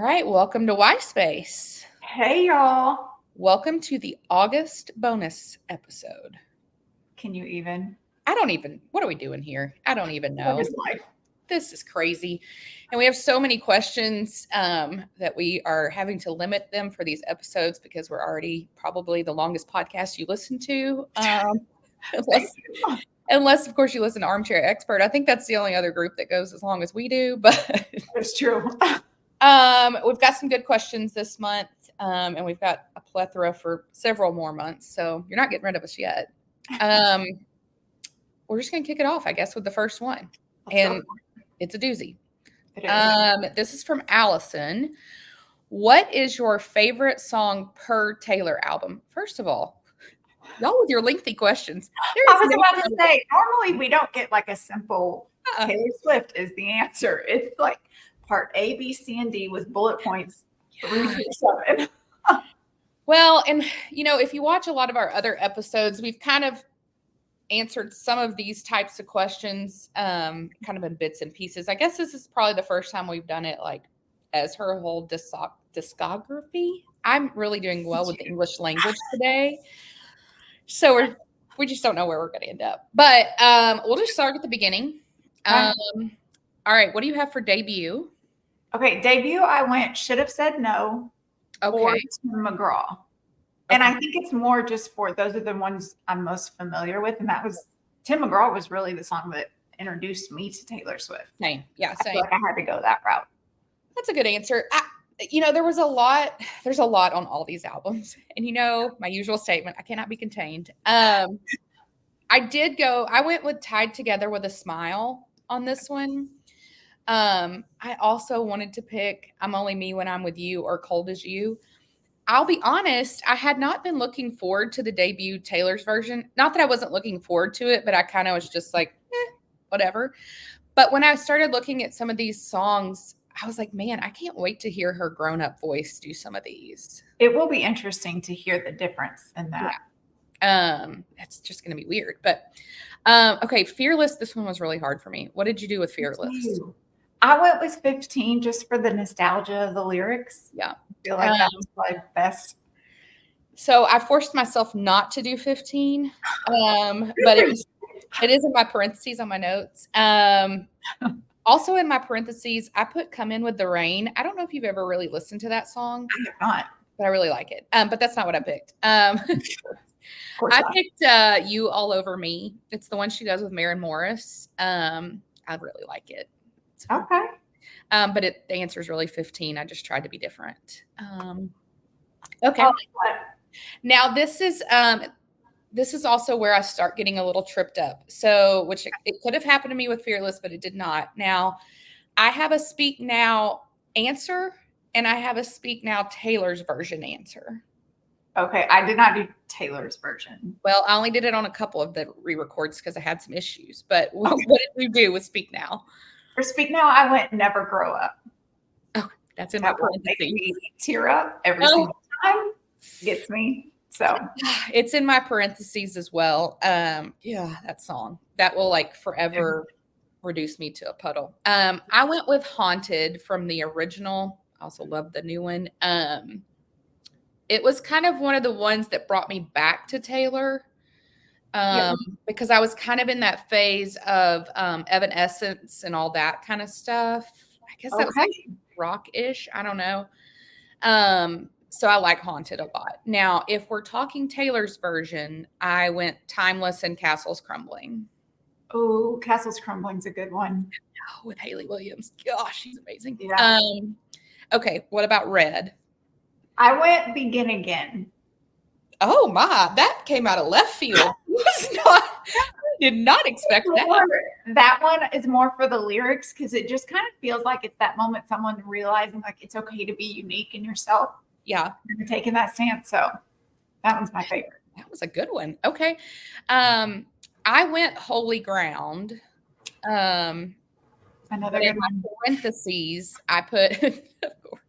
right, welcome to Y Space. Hey, y'all. Welcome to the August bonus episode. Can you even? What are we doing here? I don't even know. What is life? This is crazy. And we have so many questions that we are having to limit them for these episodes because we're already probably the longest podcast you listen to. Unless, of course, you listen to Armchair Expert. I think that's the only other group that goes as long as we do. But It's true. we've got some good questions this month, and we've got a plethora for several more months. So you're not getting rid of us yet. We're just going to kick it off, I guess, with the first one. It's a doozy. It is. This is from Allison. What is your favorite song per Taylor album? First of all, y'all with your lengthy questions. I was about to say, normally we don't get like a simple Taylor Swift is the answer. It's like part A, B, C, and D with bullet points 3 through 7. Well, and if you watch a lot of our other episodes, we've kind of answered some of these types of questions kind of in bits and pieces. I guess this is probably the first time we've done it like as her whole discography. I'm really doing well with the English language today. So we just don't know where we're going to end up. But we'll just start at the beginning. All right. What do you have for debut? Okay. Debut, I went Should Have Said No. Okay. Or Tim McGraw. And I think it's more just for those are the ones I'm most familiar with. And that was Tim McGraw was really the song that introduced me to Taylor Swift. Same. Yeah. Same. I feel like I had to go that route. That's a good answer. There's a lot on all these albums. And my usual statement, I cannot be contained. I went with Tied Together with a Smile on this one. I also wanted to pick I'm Only Me When I'm With You or Cold As You. I'll be honest, I had not been looking forward to the debut Taylor's version. Not that I wasn't looking forward to it, but I kind of was just like, whatever. But when I started looking at some of these songs, I was like, man, I can't wait to hear her grown-up voice do some of these. It will be interesting to hear the difference in that. Yeah. It's just going to be weird. But, okay, Fearless, this one was really hard for me. What did you do with Fearless? I went with 15 just for the nostalgia of the lyrics. Yeah. I feel like that was my best. So I forced myself not to do 15, but it is in my parentheses on my notes. Also in my parentheses, I put Come In With the Rain. I don't know if you've ever really listened to that song. I have not. But I really like it. But that's not what I picked. I picked You All Over Me. It's the one she does with Maren Morris. I really like it. So, okay. But the answer is really 15. I just tried to be different. Okay. Now this is also where I start getting a little tripped up. So, which it could have happened to me with Fearless, but it did not. Now, I have a Speak Now answer, and I have a Speak Now Taylor's version answer. Okay, I did not do Taylor's version. Well, I only did it on a couple of the re-records because I had some issues. But what did you do with Speak Now? For Speak Now, I went Never Grow Up. Oh, that's in my parentheses. Make me tear up every single time. Gets me. So it's in my parentheses as well. Yeah, that song that will like forever reduce me to a puddle. I went with Haunted from the original. I also love the new one. It was kind of one of the ones that brought me back to Taylor. Because I was kind of in that phase of Evanescence and all that kind of stuff. I guess that was like rock-ish. I don't know. So I like Haunted a lot. Now, if we're talking Taylor's version, I went Timeless and Castles Crumbling. Oh, Castles Crumbling's a good one. Oh, with Hayley Williams. Gosh, she's amazing. Yeah. Okay, what about Red? I went Begin Again. Oh my, that came out of left field. I did not expect that. That one is more for the lyrics because it just kind of feels like it's that moment someone realizing like it's okay to be unique in yourself. Yeah. And taking that stance. So that one's my favorite. That was a good one. Okay. I went Holy Ground. Another good one. Parentheses, I put, of course.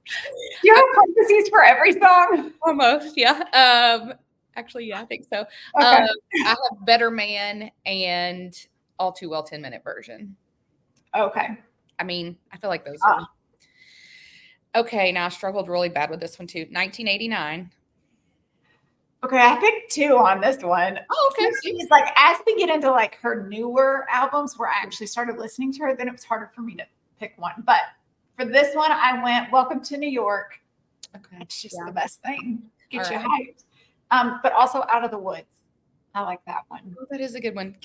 You have parentheses for every song? Almost, yeah. Actually, yeah, I think so. Okay. I have Better Man and All Too Well 10-minute version. Okay. I mean, I feel like those are. Okay, now I struggled really bad with this one too. 1989. Okay, I picked 2 on this one. Oh, okay. It's like as we get into like her newer albums where I actually started listening to her, then it was harder for me to pick one. But for this one, I went Welcome to New York. Okay. It's just the best thing. Get All you right. hyped. But also Out of the Woods. I like that one. Oh, that is a good one.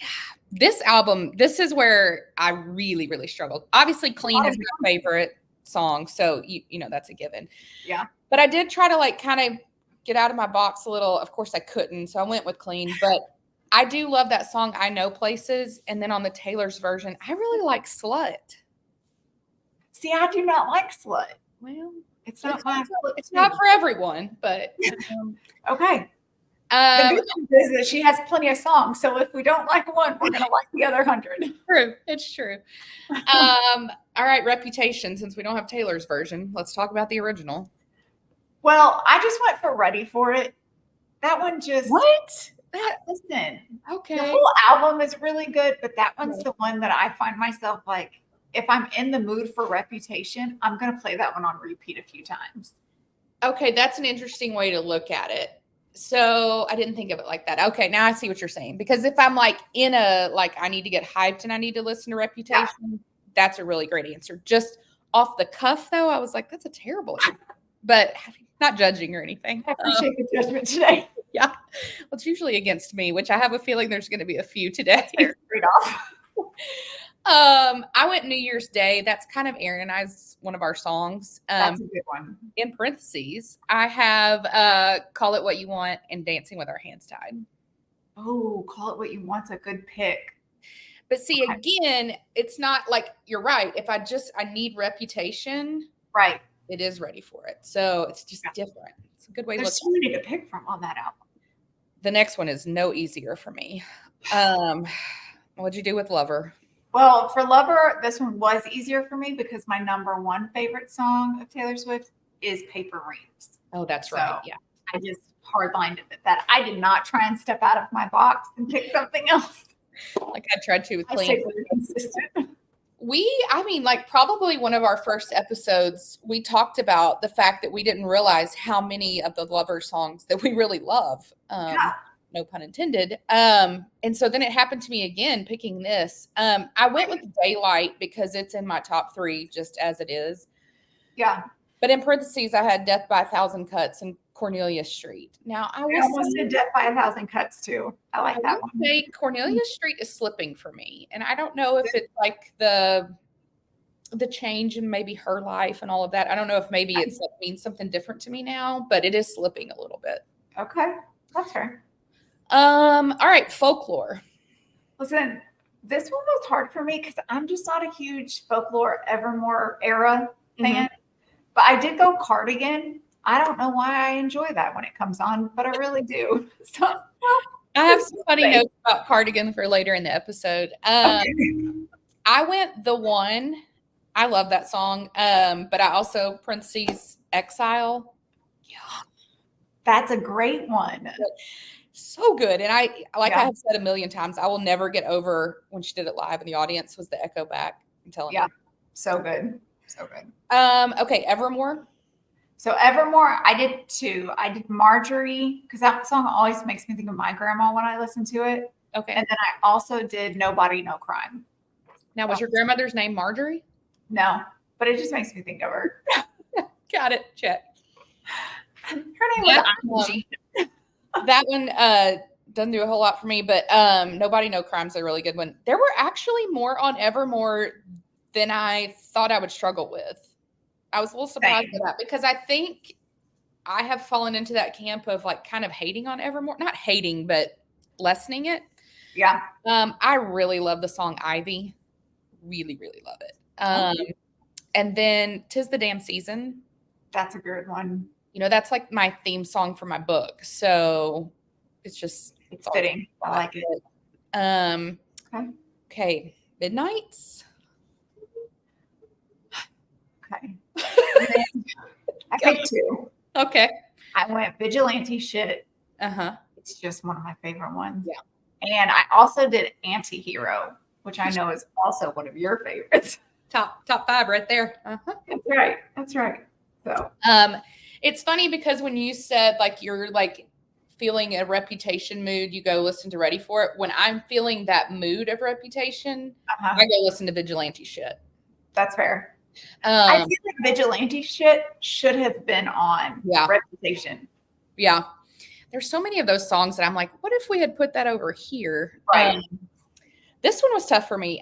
This album, this is where I really, really struggled. Obviously, Clean is my favorite song, so you know that's a given. Yeah. But I did try to like kind of get out of my box a little. Of course, I couldn't, so I went with Clean. But I do love that song, I Know Places. And then on the Taylor's version, I really like Slut. See, I do not like Slut. Well, it's not my. It's not for everyone, but okay. The good news is that she has plenty of songs. So if we don't like one, we're going to like the other 100. True. It's true. All right. Reputation. Since we don't have Taylor's version, let's talk about the original. Well, I just went for Ready for It. That one just. What? Listen. Okay. The whole album is really good, but that one's the one that I find myself like, if I'm in the mood for Reputation, I'm going to play that one on repeat a few times. Okay. That's an interesting way to look at it. So I didn't think of it like that. Okay, now I see what you're saying. Because if I'm like in a, like I need to get hyped and I need to listen to Reputation, that's a really great answer. Just off the cuff though, I was like, that's a terrible answer. But not judging or anything. I appreciate the judgment today. Yeah. Well, it's usually against me, which I have a feeling there's going to be a few today. Straight off. I went New Year's Day. That's kind of Aaron and I's one of our songs. That's a good one. In parentheses, I have Call It What You Want and Dancing with Our Hands Tied. Oh, Call It What You Want's a good pick. But see, again, it's not like you're right. If I need Reputation, right, it is Ready for It. So it's just different. It's a good way to look. There's so many to pick from on that album. The next one is no easier for me. What'd you do with Lover? Well, for Lover, this one was easier for me because my number 1 favorite song of Taylor Swift is Paper Rings. Oh, that's right. Yeah. I just hardlined it at that. I did not try and step out of my box and pick something else. Like I tried to with Clean. I stayed really consistent. Like probably one of our first episodes, we talked about the fact that we didn't realize how many of the Lover songs that we really love. No pun intended. And so then it happened to me again, picking this. I went with Daylight because it's in my top 3, just as it is. Yeah. But in parentheses, I had Death by a Thousand Cuts and Cornelia Street. Now, I almost did Death by a Thousand Cuts too. I like that one. Cornelia Street is slipping for me. And I don't know if it's like the change in maybe her life and all of that. I don't know if maybe it's like means something different to me now, but it is slipping a little bit. Okay. That's fair. All right, Folklore. Listen, this one was hard for me because I'm just not a huge Folklore Evermore era fan. But I did go Cardigan. I don't know why I enjoy that when it comes on, but I really do. So I have some funny notes about Cardigan for later in the episode. I went The One. I love that song. But I also parentheses Exile. Yeah. That's a great one. So good. And I have said a million times, I will never get over when she did it live in the audience was the echo back. I'm telling you. So good. So good. Okay, Evermore. So Evermore, I did 2. I did Marjorie, because that song always makes me think of my grandma when I listen to it. Okay. And then I also did Nobody, No Crime. Now, was your grandmother's name Marjorie? No, but it just makes me think of her. Got it. Check. Her name was that one doesn't do a whole lot for me, but Nobody, No Crime's a really good one. There were actually more on Evermore than I thought I would struggle with. I was a little surprised by that because I think I have fallen into that camp of like kind of hating on Evermore. Not hating, but lessening it. Yeah. I really love the song Ivy. Really, really love it. And then 'Tis the Damn Season. That's a good one. You know, that's like my theme song for my book. So it's fitting. I like it. Okay. Midnights. Okay. I picked 2. Okay. I went Vigilante Shit. It's just one of my favorite ones. Yeah. And I also did Antihero, which I know is also one of your favorites. Top 5 right there. That's right. That's right. So It's funny because when you said like you're like feeling a Reputation mood, you go listen to Ready for It. When I'm feeling that mood of Reputation, I go listen to Vigilante shit. That's fair. I feel like Vigilante shit should have been on Reputation. Yeah. There's so many of those songs that I'm like, what if we had put that over here? Right. This one was tough for me.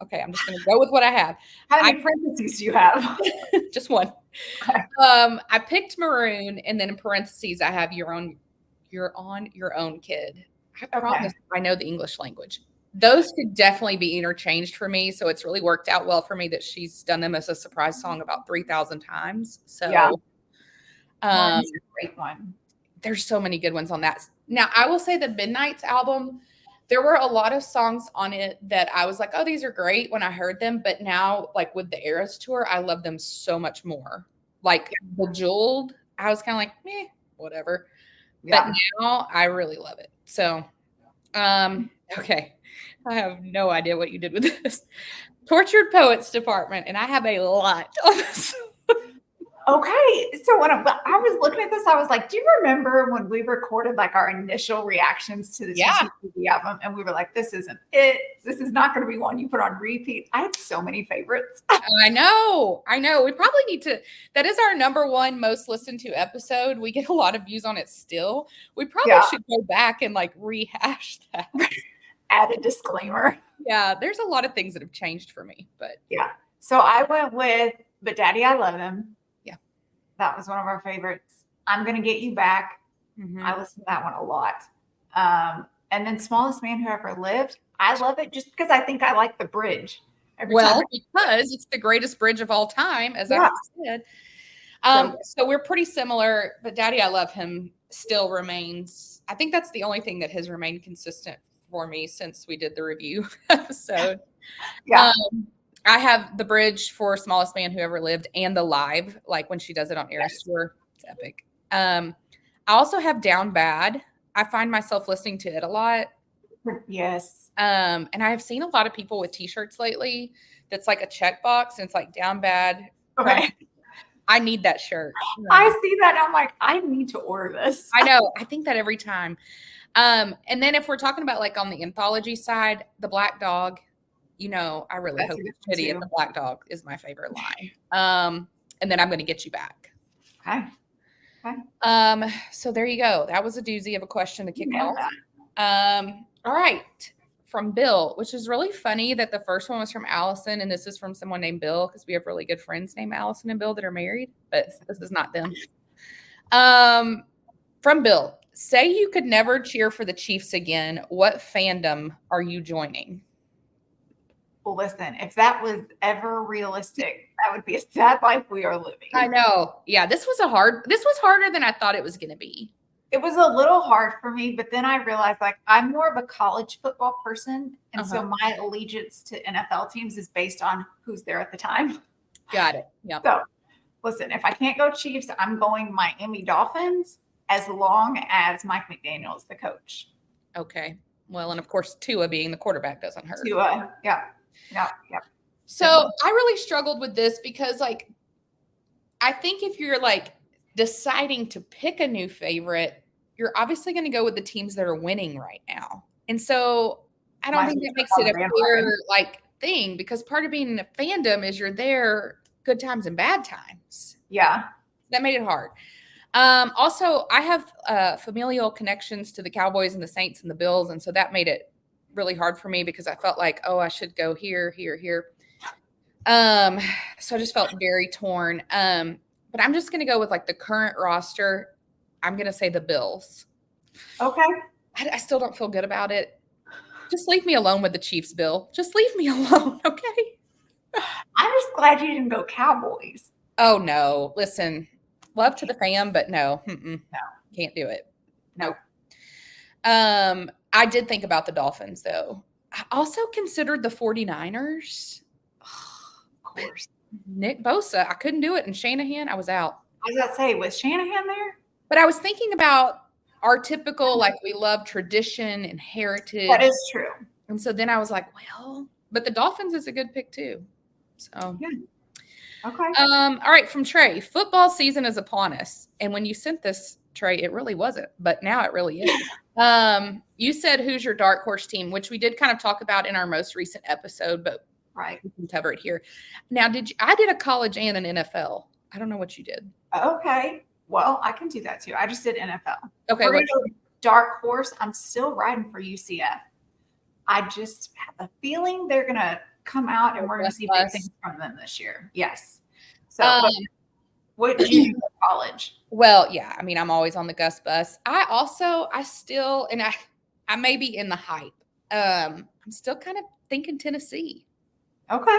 Okay, I'm just going to go with what I have. How many parentheses do you have? Just one. Okay. I picked Maroon, and then in parentheses, I have You're on Your Own Kid. I promise I know the English language. Those could definitely be interchanged for me, so it's really worked out well for me that she's done them as a surprise song about 3,000 times. So, a great one. There's so many good ones on that. Now, I will say the Midnight's album, there were a lot of songs on it that I was like, oh, these are great when I heard them. But now, like with the Eras tour, I love them so much more. Like Bejeweled, I was kind of like, whatever. Yeah. But now I really love it. So, okay. I have no idea what you did with this. Tortured Poets Department. And I have a lot on this. Okay. So when I was looking at this, I was like, do you remember when we recorded like our initial reactions to the TCTV album? And we were like, this isn't it. This is not going to be one you put on repeat. I have so many favorites. I know. We probably need to, that is our number one most listened to episode. We get a lot of views on it still. We probably should go back and like rehash that. Add a disclaimer. Yeah. There's a lot of things that have changed for me, but. Yeah. So I went with But Daddy, I Love Him. That was one of our favorites. I'm Gonna Get You Back. Mm-hmm. I listened to that one a lot. And then Smallest Man Who Ever Lived. I love it just because I think I like the bridge. Because it's the greatest bridge of all time, as I said. So we're pretty similar, but Daddy, I Love Him still remains. I think that's the only thing that has remained consistent for me since we did the review episode. Yeah. I have the bridge for Smallest Man Who Ever Lived and the live, like when she does it on Eras Tour. It's epic. I also have Down Bad. I find myself listening to it a lot. Yes. And I have seen a lot of people with t-shirts lately that's like a checkbox and it's like Down Bad. Okay. I need that shirt. I see that and I'm like, I need to order this. I know. I think that every time. And then if we're talking about like on the anthology side, The Black Dog. You know, I really hope it's Pity at the Black Dog is my favorite line. And then I'm going to Get You Back. Okay. So there you go. That was a doozy of a question to kick off. All right. From Bill, which is really funny that the first one was from Allison and this is from someone named Bill because we have really good friends named Allison and Bill that are married, but this is not them. From Bill, say you could never cheer for the Chiefs again. What fandom are you joining? Well, listen, if that was ever realistic, that would be a sad life we are living. I know. Yeah, this was harder than I thought it was going to be. It was a little hard for me, but then I realized like I'm more of a college football person. And so my allegiance to NFL teams is based on who's there at the time. Got it. Yeah. So listen, if I can't go Chiefs, I'm going Miami Dolphins as long as Mike McDaniel is the coach. Okay. Well, and of course, Tua being the quarterback doesn't hurt. Tua, yeah. So I really struggled with this because like, I think if you're like deciding to pick a new favorite, you're obviously going to go with the teams that are winning right now. And so I don't think that makes it a fair like thing because part of being in a fandom is you're there good times and bad times. Yeah. That made it hard. Also, I have familial connections to the Cowboys and the Saints and the Bills. And so that made it really hard for me because I felt like, oh, I should go here. So I just felt very torn. But I'm just going to go with like the current roster. I'm going to say the Bills. Okay. I still don't feel good about it. Just leave me alone with the Chiefs, Bill. Just leave me alone. Okay. I'm just glad you didn't go Cowboys. Oh no. Listen, love to the fam, but no. No. Can't do it. Nope. I did think about the Dolphins though. I also considered the 49ers. Of course. Nick Bosa, I couldn't do it. And Shanahan, I was out. I was about to say, was Shanahan there? But I was thinking about our typical, like we love tradition and heritage. That is true. And so then I was like, well, but the Dolphins is a good pick too. So, Okay. All right, from Trey. Football season is upon us. And when you sent this, Trey, it really wasn't, but now it really is. You said who's your dark horse team, which we did kind of talk about in our most recent episode, but Right. we can cover it here. Now, I did a college and an NFL. I don't know what you did. Okay. Well, I can do that too. I just did NFL. Okay. We're gonna go dark horse. I'm still riding for UCF. I just have a feeling they're gonna come out and we're gonna see big things from them this year. Yes. So what did you do for college? Well, yeah, I mean, I'm always on the Gus bus. I still, and I may be in the hype. I'm still kind of thinking Tennessee. Okay.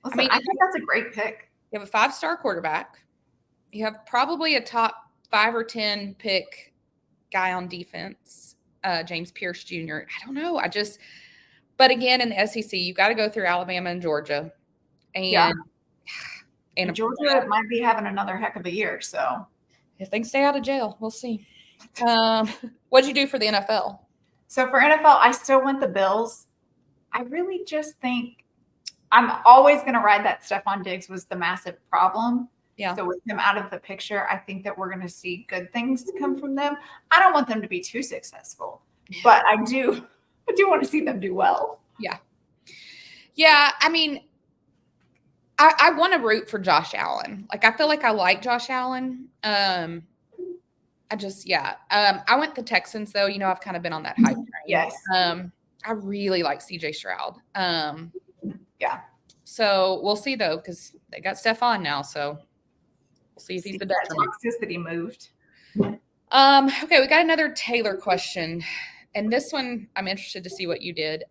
Listen, I think that's a great pick. You have a 5-star quarterback. You have probably a top 5 or 10 pick guy on defense, James Pierce Jr. I don't know. But again, in the SEC, you got to go through Alabama and Georgia. And Georgia might be having another heck of a year. So if they stay out of jail, we'll see. What'd you do for the NFL? So for NFL, I still went the Bills. I really just think I'm always going to ride that Stephon Diggs was the massive problem. Yeah. So with him out of the picture, I think that we're going to see good things come from them. I don't want them to be too successful, but I do want to see them do well. Yeah. Yeah. I mean, I want to root for Josh Allen. Like, I feel like I like Josh Allen. I went the Texans though. You know, I've kind of been on that hype train. Yes. I really like CJ Stroud. Yeah. So we'll see though, because they got Stephon now. So we'll see if he's the detriment. Toxicity moved. Okay, we got another Taylor question. And this one, I'm interested to see what you did.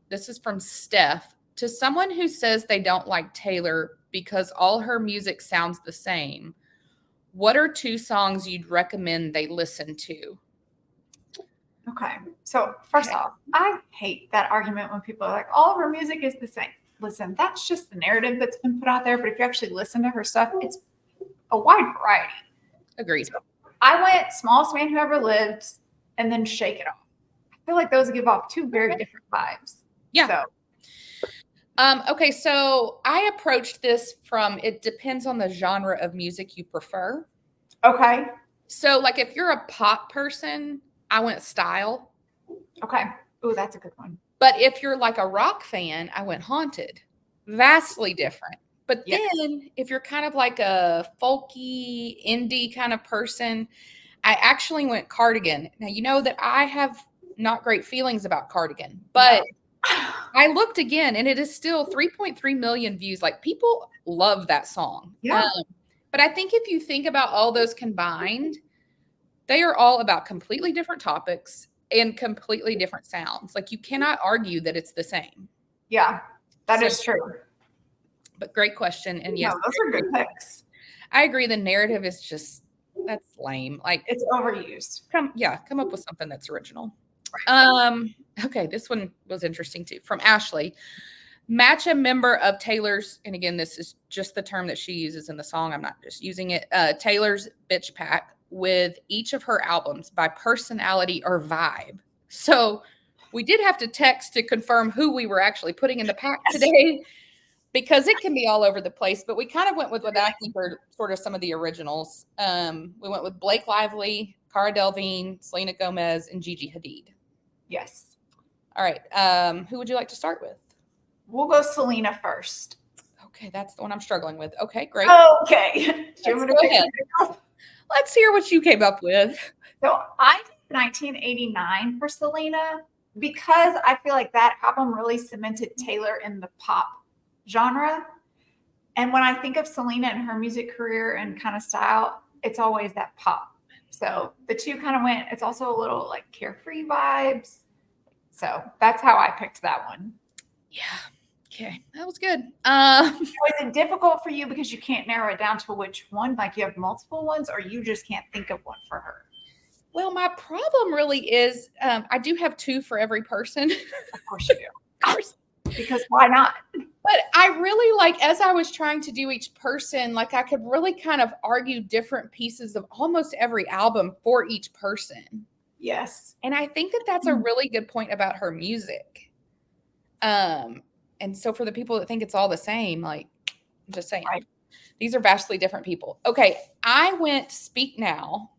This is from Steph. To someone who says they don't like Taylor because all her music sounds the same, what are 2 songs you'd recommend they listen to? Okay. So first off, I hate that argument when people are like, all of her music is the same. Listen, that's just the narrative that's been put out there. But if you actually listen to her stuff, it's a wide variety. Agreed. So I went Smallest Man Who Ever Lived and then Shake It Off. I feel like those give off 2 very different vibes. Yeah. So okay, so I approached this from it depends on the genre of music you prefer. Okay. So, like, if you're a pop person, I went Style. Okay. Oh, that's a good one. But if you're like a rock fan, I went Haunted. Vastly different. But then if you're kind of like a folky, indie kind of person, I actually went Cardigan. Now, you know that I have not great feelings about Cardigan, but I looked again and it is still 3.3 million views. Like, people love that song. Yeah. But I think if you think about all those combined, they are all about completely different topics and completely different sounds. Like, you cannot argue that it's the same. Yeah, that is true. But great question. And yes, those are good picks. I agree. The narrative is just, that's lame. Like, it's overused. Come up with something that's original. Right. Okay, this one was interesting too. From Ashley. Match a member of Taylor's, and again, this is just the term that she uses in the song. I'm not just using it. Taylor's bitch pack with each of her albums by personality or vibe. So we did have to text to confirm who we were actually putting in the pack today, because it can be all over the place. But we kind of went with what I think are sort of some of the originals. We went with Blake Lively, Cara Delevingne, Selena Gomez, and Gigi Hadid. Yes. All right. Who would you like to start with? We'll go Selena first. Okay, that's the one I'm struggling with. Okay, great. Okay. Let's hear what you came up with. So I did 1989 for Selena because I feel like that album really cemented Taylor in the pop genre. And when I think of Selena and her music career and kind of style, it's always that pop. So the 2 kind of went, it's also a little like carefree vibes. So that's how I picked that one. Yeah. Okay. That was good. Was it difficult for you because you can't narrow it down to which one? Like, you have multiple ones, or you just can't think of one for her? Well, my problem really is I do have 2 for every person. Of course you do. Of course. Because why not? But I really, like, as I was trying to do each person, like, I could really kind of argue different pieces of almost every album for each person. Yes. And I think that that's a really good point about her music. And so for the people that think it's all the same, like, I'm just saying. Right. These are vastly different people. Okay, I went Speak Now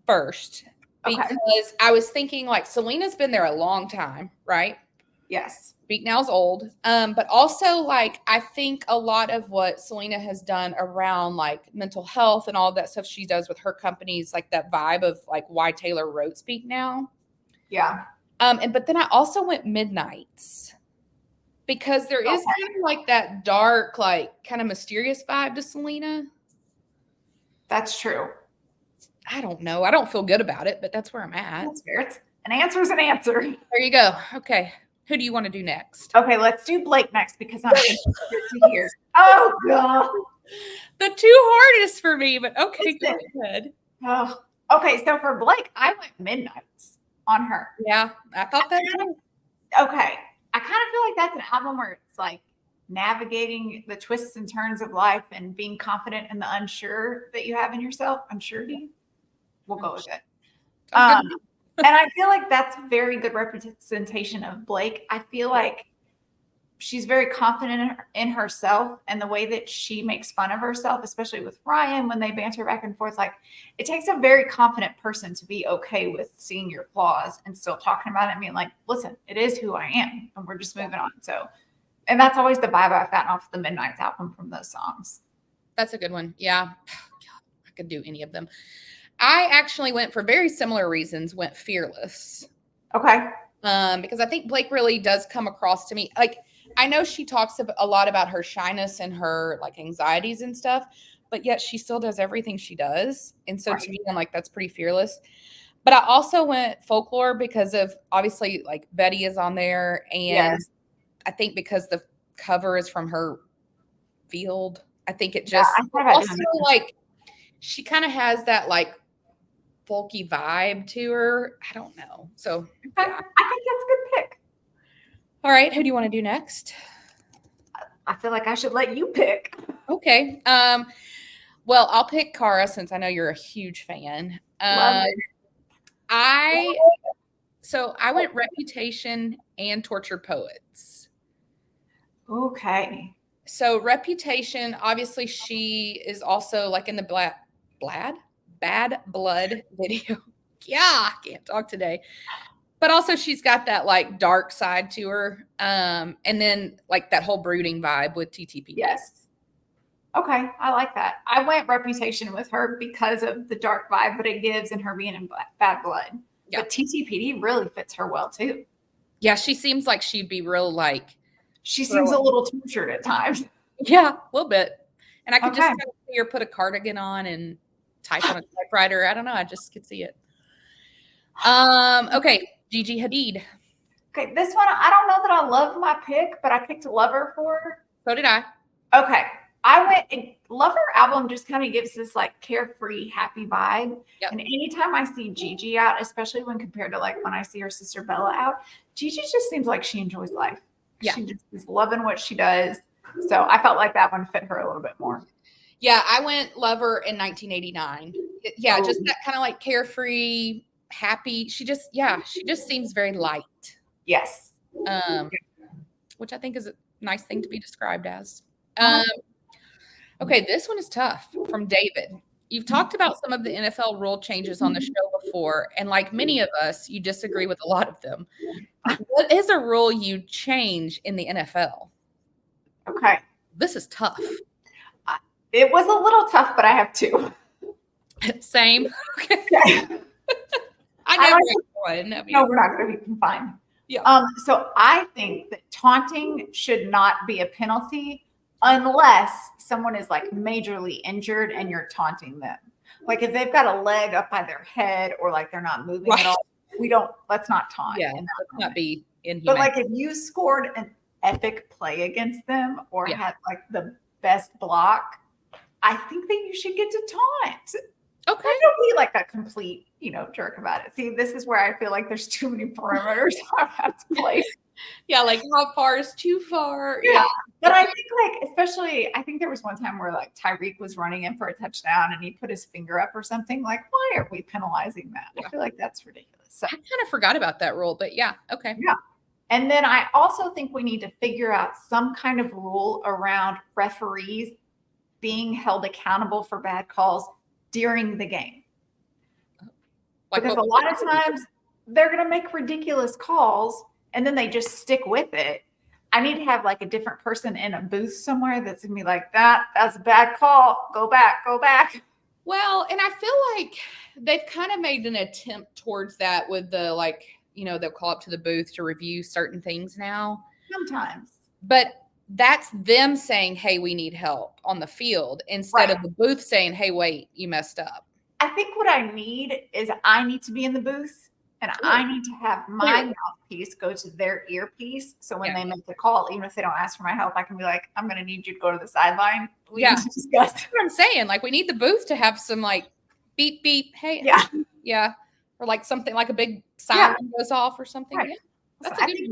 first because I was thinking like Selena's been there a long time, right? Yes. Speak Now's old. But also like I think a lot of what Selena has done around like mental health and all that stuff she does with her companies, like that vibe of like why Taylor wrote Speak Now. Yeah. But then I also went Midnights because there is kind of like that dark, like kind of mysterious vibe to Selena. That's true. I don't know. I don't feel good about it, but that's where I'm at. That's fair. It's an answer is an answer. There you go. Okay. Who do you want to do next? Okay, let's do Blake next because I'm interested to hear. Oh god. The two hardest for me, but okay, go ahead. Oh. Okay, so for Blake, I went Midnights on her. Yeah, I thought that too. Okay. I kind of feel like that's an album where it's like navigating the twists and turns of life and being confident in the unsure that you have in yourself. Unsurety. We'll go with it. And I feel like that's very good representation of Blake. I feel like she's very confident in herself and the way that she makes fun of herself, especially with Ryan when they banter back and forth. Like it takes a very confident person to be okay with seeing your flaws and still talking about it and being like, listen, it is who I am. And we're just moving on. So, and that's always the vibe I've gotten off the Midnights album from those songs. That's a good one. Yeah. God, I could do any of them. I actually went for very similar reasons, went Fearless. Okay. Because I think Blake really does come across to me. Like, I know she talks a lot about her shyness and her like anxieties and stuff, but yet she still does everything she does. And so to me, I'm like, that's pretty fearless. But I also went Folklore because of obviously like Betty is on there. And I think because the cover is from her field, I think it just also like she kind of has that like folky vibe to her. I don't know. So yeah. I think that's a good pick. All right. Who do you want to do next? I feel like I should let you pick. Okay. Well, I'll pick Cara since I know you're a huge fan. Love it. I went Reputation and Tortured Poets. Okay. So Reputation, obviously she is also like in the Bad Blood video. Yeah, I can't talk today. But also she's got that like dark side to her. And then like that whole brooding vibe with TTP. Yes. Okay. I like that. I went Reputation with her because of the dark vibe that it gives and her being in Bad Blood. Yeah. But TTPD really fits her well too. Yeah. She seems like she'd be real like. She seems a little tortured at times. Yeah, a little bit. And I could just kind of see her put a cardigan on and type on a typewriter. I don't know. I just could see it. Okay. Gigi Hadid. Okay, this one, I don't know that I love my pick, but I picked Lover for her. So did I. Okay. I went, and Lover album just kind of gives this like carefree, happy vibe. Yep. And anytime I see Gigi out, especially when compared to like when I see her sister Bella out, Gigi just seems like she enjoys life. Yeah. She just is loving what she does. So I felt like that one fit her a little bit more. Yeah, I went Lover in 1989. Yeah, just that kind of like carefree, happy. She just seems very light. Yes. Which I think is a nice thing to be described as. Okay, this one is tough from David. You've talked about some of the NFL rule changes on the show before, and like many of us, you disagree with a lot of them. What is a rule you change in the NFL? Okay. This is tough. It was a little tough, but I have two. Same. Okay. I know one. No, we're not going to be confined. Yeah. So I think that taunting should not be a penalty unless someone is like majorly injured and you're taunting them. Like if they've got a leg up by their head or like they're not moving at all, let's not taunt. Yeah, let's not be inhumane. But like if you scored an epic play against them or had like the best block, I think that you should get to taunt. Okay. Don't be like a complete, jerk about it. See, this is where I feel like there's too many perimeters I have to place. Yeah, like how far is too far? Yeah. But I think like, especially, I think there was one time where like Tyreek was running in for a touchdown and he put his finger up or something. Like, why are we penalizing that? I feel like that's ridiculous. So, I kind of forgot about that rule, but yeah. Okay. Yeah. And then I also think we need to figure out some kind of rule around referees being held accountable for bad calls during the game. Like Because what a lot of times they're going to make ridiculous calls and then they just stick with it. I need to have like a different person in a booth somewhere that's going to be like, that's a bad call. Go back, go back. Well, and I feel like they've kind of made an attempt towards that with the like, you know, they'll call up to the booth to review certain things now. Sometimes. But that's them saying, hey, we need help on the field instead of the booth saying, hey, wait, you messed up. I think what I need is I need to be in the booth and I need to have my mouthpiece go to their earpiece. So when they make the call, even if they don't ask for my help, I can be like, I'm going to need you to go to the sideline. We need to discuss. That's what I'm saying. Like, we need the booth to have some like beep, beep. Hey, yeah. Or like something like a big siren goes off or something. Right. Yeah. That's I think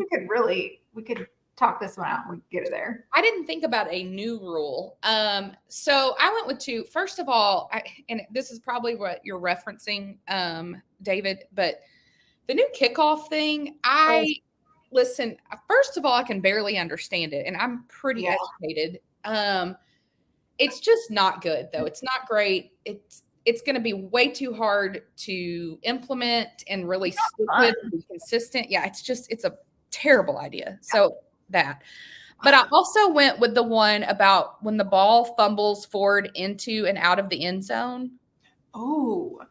we could talk this one out. We get it there. I didn't think about a new rule. So I went with two. First of all, and this is probably what you're referencing, David, but the new kickoff thing, listen, first of all, I can barely understand it and I'm pretty educated. It's just not good though. It's not great. It's going to be way too hard to implement and really stick with and be consistent. Yeah. It's a terrible idea. So that, but I also went with the one about when the ball fumbles forward into and out of the end zone. Oh,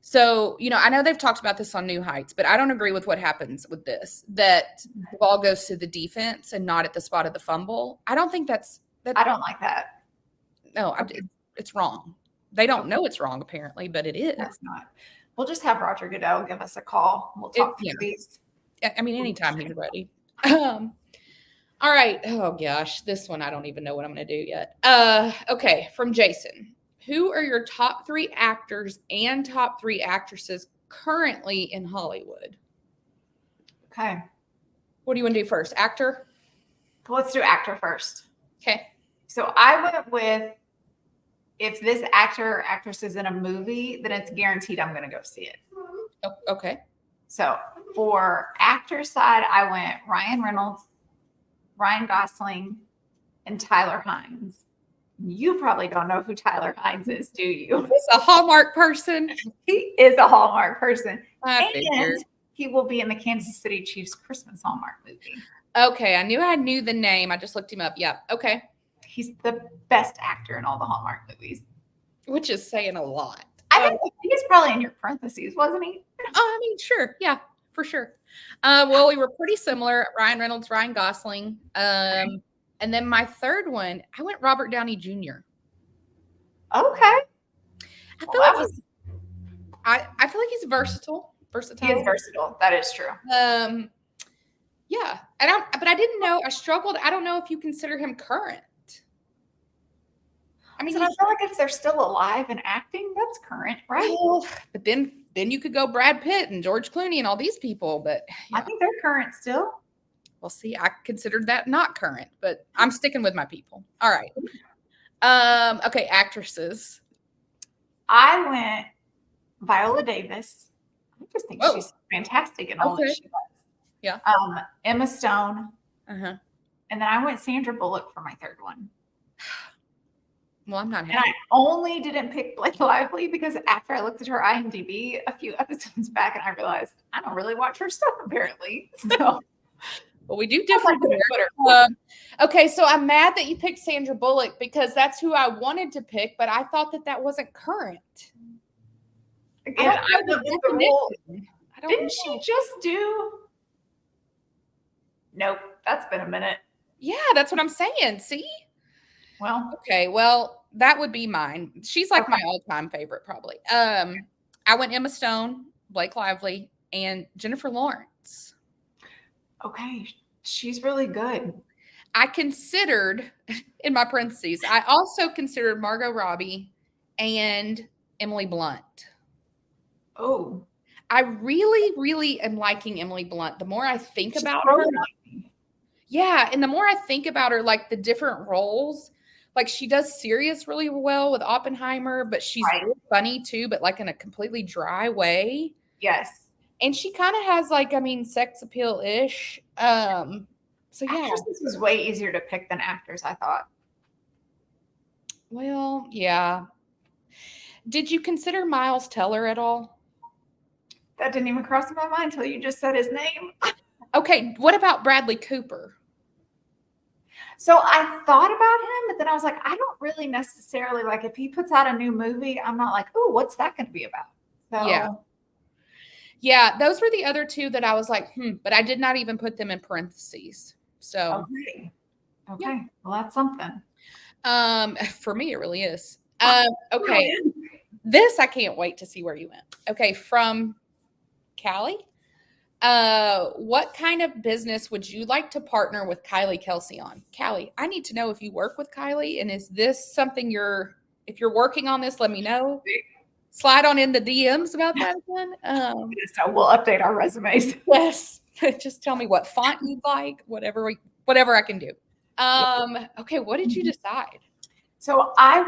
so, you know, I know they've talked about this on New Heights, but I don't agree with what happens with this, that the ball goes to the defense and not at the spot of the fumble. I don't think that. I don't like that. No, it's wrong. They don't know it's wrong, apparently, but it is. That's not. We'll just have Roger Goodell give us a call. We'll talk through these. I mean, anytime he's ready. All right. Oh, gosh. This one, I don't even know what I'm going to do yet. Okay. From Jason. Who are your top 3 actors and top 3 actresses currently in Hollywood? Okay. What do you want to do first? Actor? Let's do actor first. Okay. So I went with, if this actor or actress is in a movie, then it's guaranteed I'm going to go see it. Oh, okay. So for actor side, I went Ryan Reynolds, Ryan Gosling, and Tyler Hynes. You probably don't know who Tyler Hynes is, do you? He's a Hallmark person. He is a Hallmark person. And he will be in the Kansas City Chiefs Christmas Hallmark movie. Okay. I knew the name. I just looked him up. Yeah. Okay. He's the best actor in all the Hallmark movies. Which is saying a lot. I think he's probably in your parentheses, wasn't he? Oh, I mean, sure. Yeah, for sure. Well, we were pretty similar. Ryan Reynolds, Ryan Gosling. And then my third one, I went Robert Downey Jr. Okay. I feel like he's versatile. He is versatile. That is true. Yeah. But I didn't know. I struggled. I don't know if you consider him current. I mean, I feel like if they're still alive and acting, that's current, right? Well, but then you could go Brad Pitt and George Clooney and all these people. But I think they're current still. Well, see, I considered that not current, but I'm sticking with my people. All right. Okay, actresses. I went Viola Davis. I just think she's fantastic in all that she does. Yeah. Emma Stone. Uh-huh. And then I went Sandra Bullock for my third one. Well, I'm not happy. And I only didn't pick Blake Lively because after I looked at her IMDb a few episodes back, and I realized I don't really watch her stuff apparently. So, well, we do different. Okay, so I'm mad that you picked Sandra Bullock because that's who I wanted to pick, but I thought that wasn't current. Again, I looked at the rule. Didn't she just do? Nope, that's been a minute. Yeah, that's what I'm saying. See? Well, okay. Well, that would be mine. She's like my all-time favorite, probably. I went Emma Stone, Blake Lively, and Jennifer Lawrence. Okay, she's really good. I considered, in my parentheses, I also considered Margot Robbie and Emily Blunt. Oh, I really, really am liking Emily Blunt. The more I think about her, yeah, and the more I think about her, like the different roles. Like she does serious really well with Oppenheimer, but she's really funny too, but like in a completely dry way. Yes. And she kind of has like, I mean, sex appeal-ish. So yeah. Actresses was way easier to pick than actors, I thought. Well, yeah. Did you consider Miles Teller at all? That didn't even cross my mind until you just said his name. Okay, what about Bradley Cooper? So I thought about him, but then I was like, I don't really necessarily like if he puts out a new movie, I'm not like, oh, what's that going to be about? Yeah. So Yeah, those were the other two that I was like, but I did not even put them in parentheses. So, okay. Okay. Well, that's something. for me, it really is. Okay, this I can't wait to see where you went. Okay, from Callie. What kind of business would you like to partner with Kylie Kelsey on? Callie, I need to know if you work with Kylie, and is this something if you're working on this, let me know. Slide on in the DMs about that again. So we'll update our resumes. Yes, just tell me what font you'd like, whatever I can do. Okay, what did you decide? So I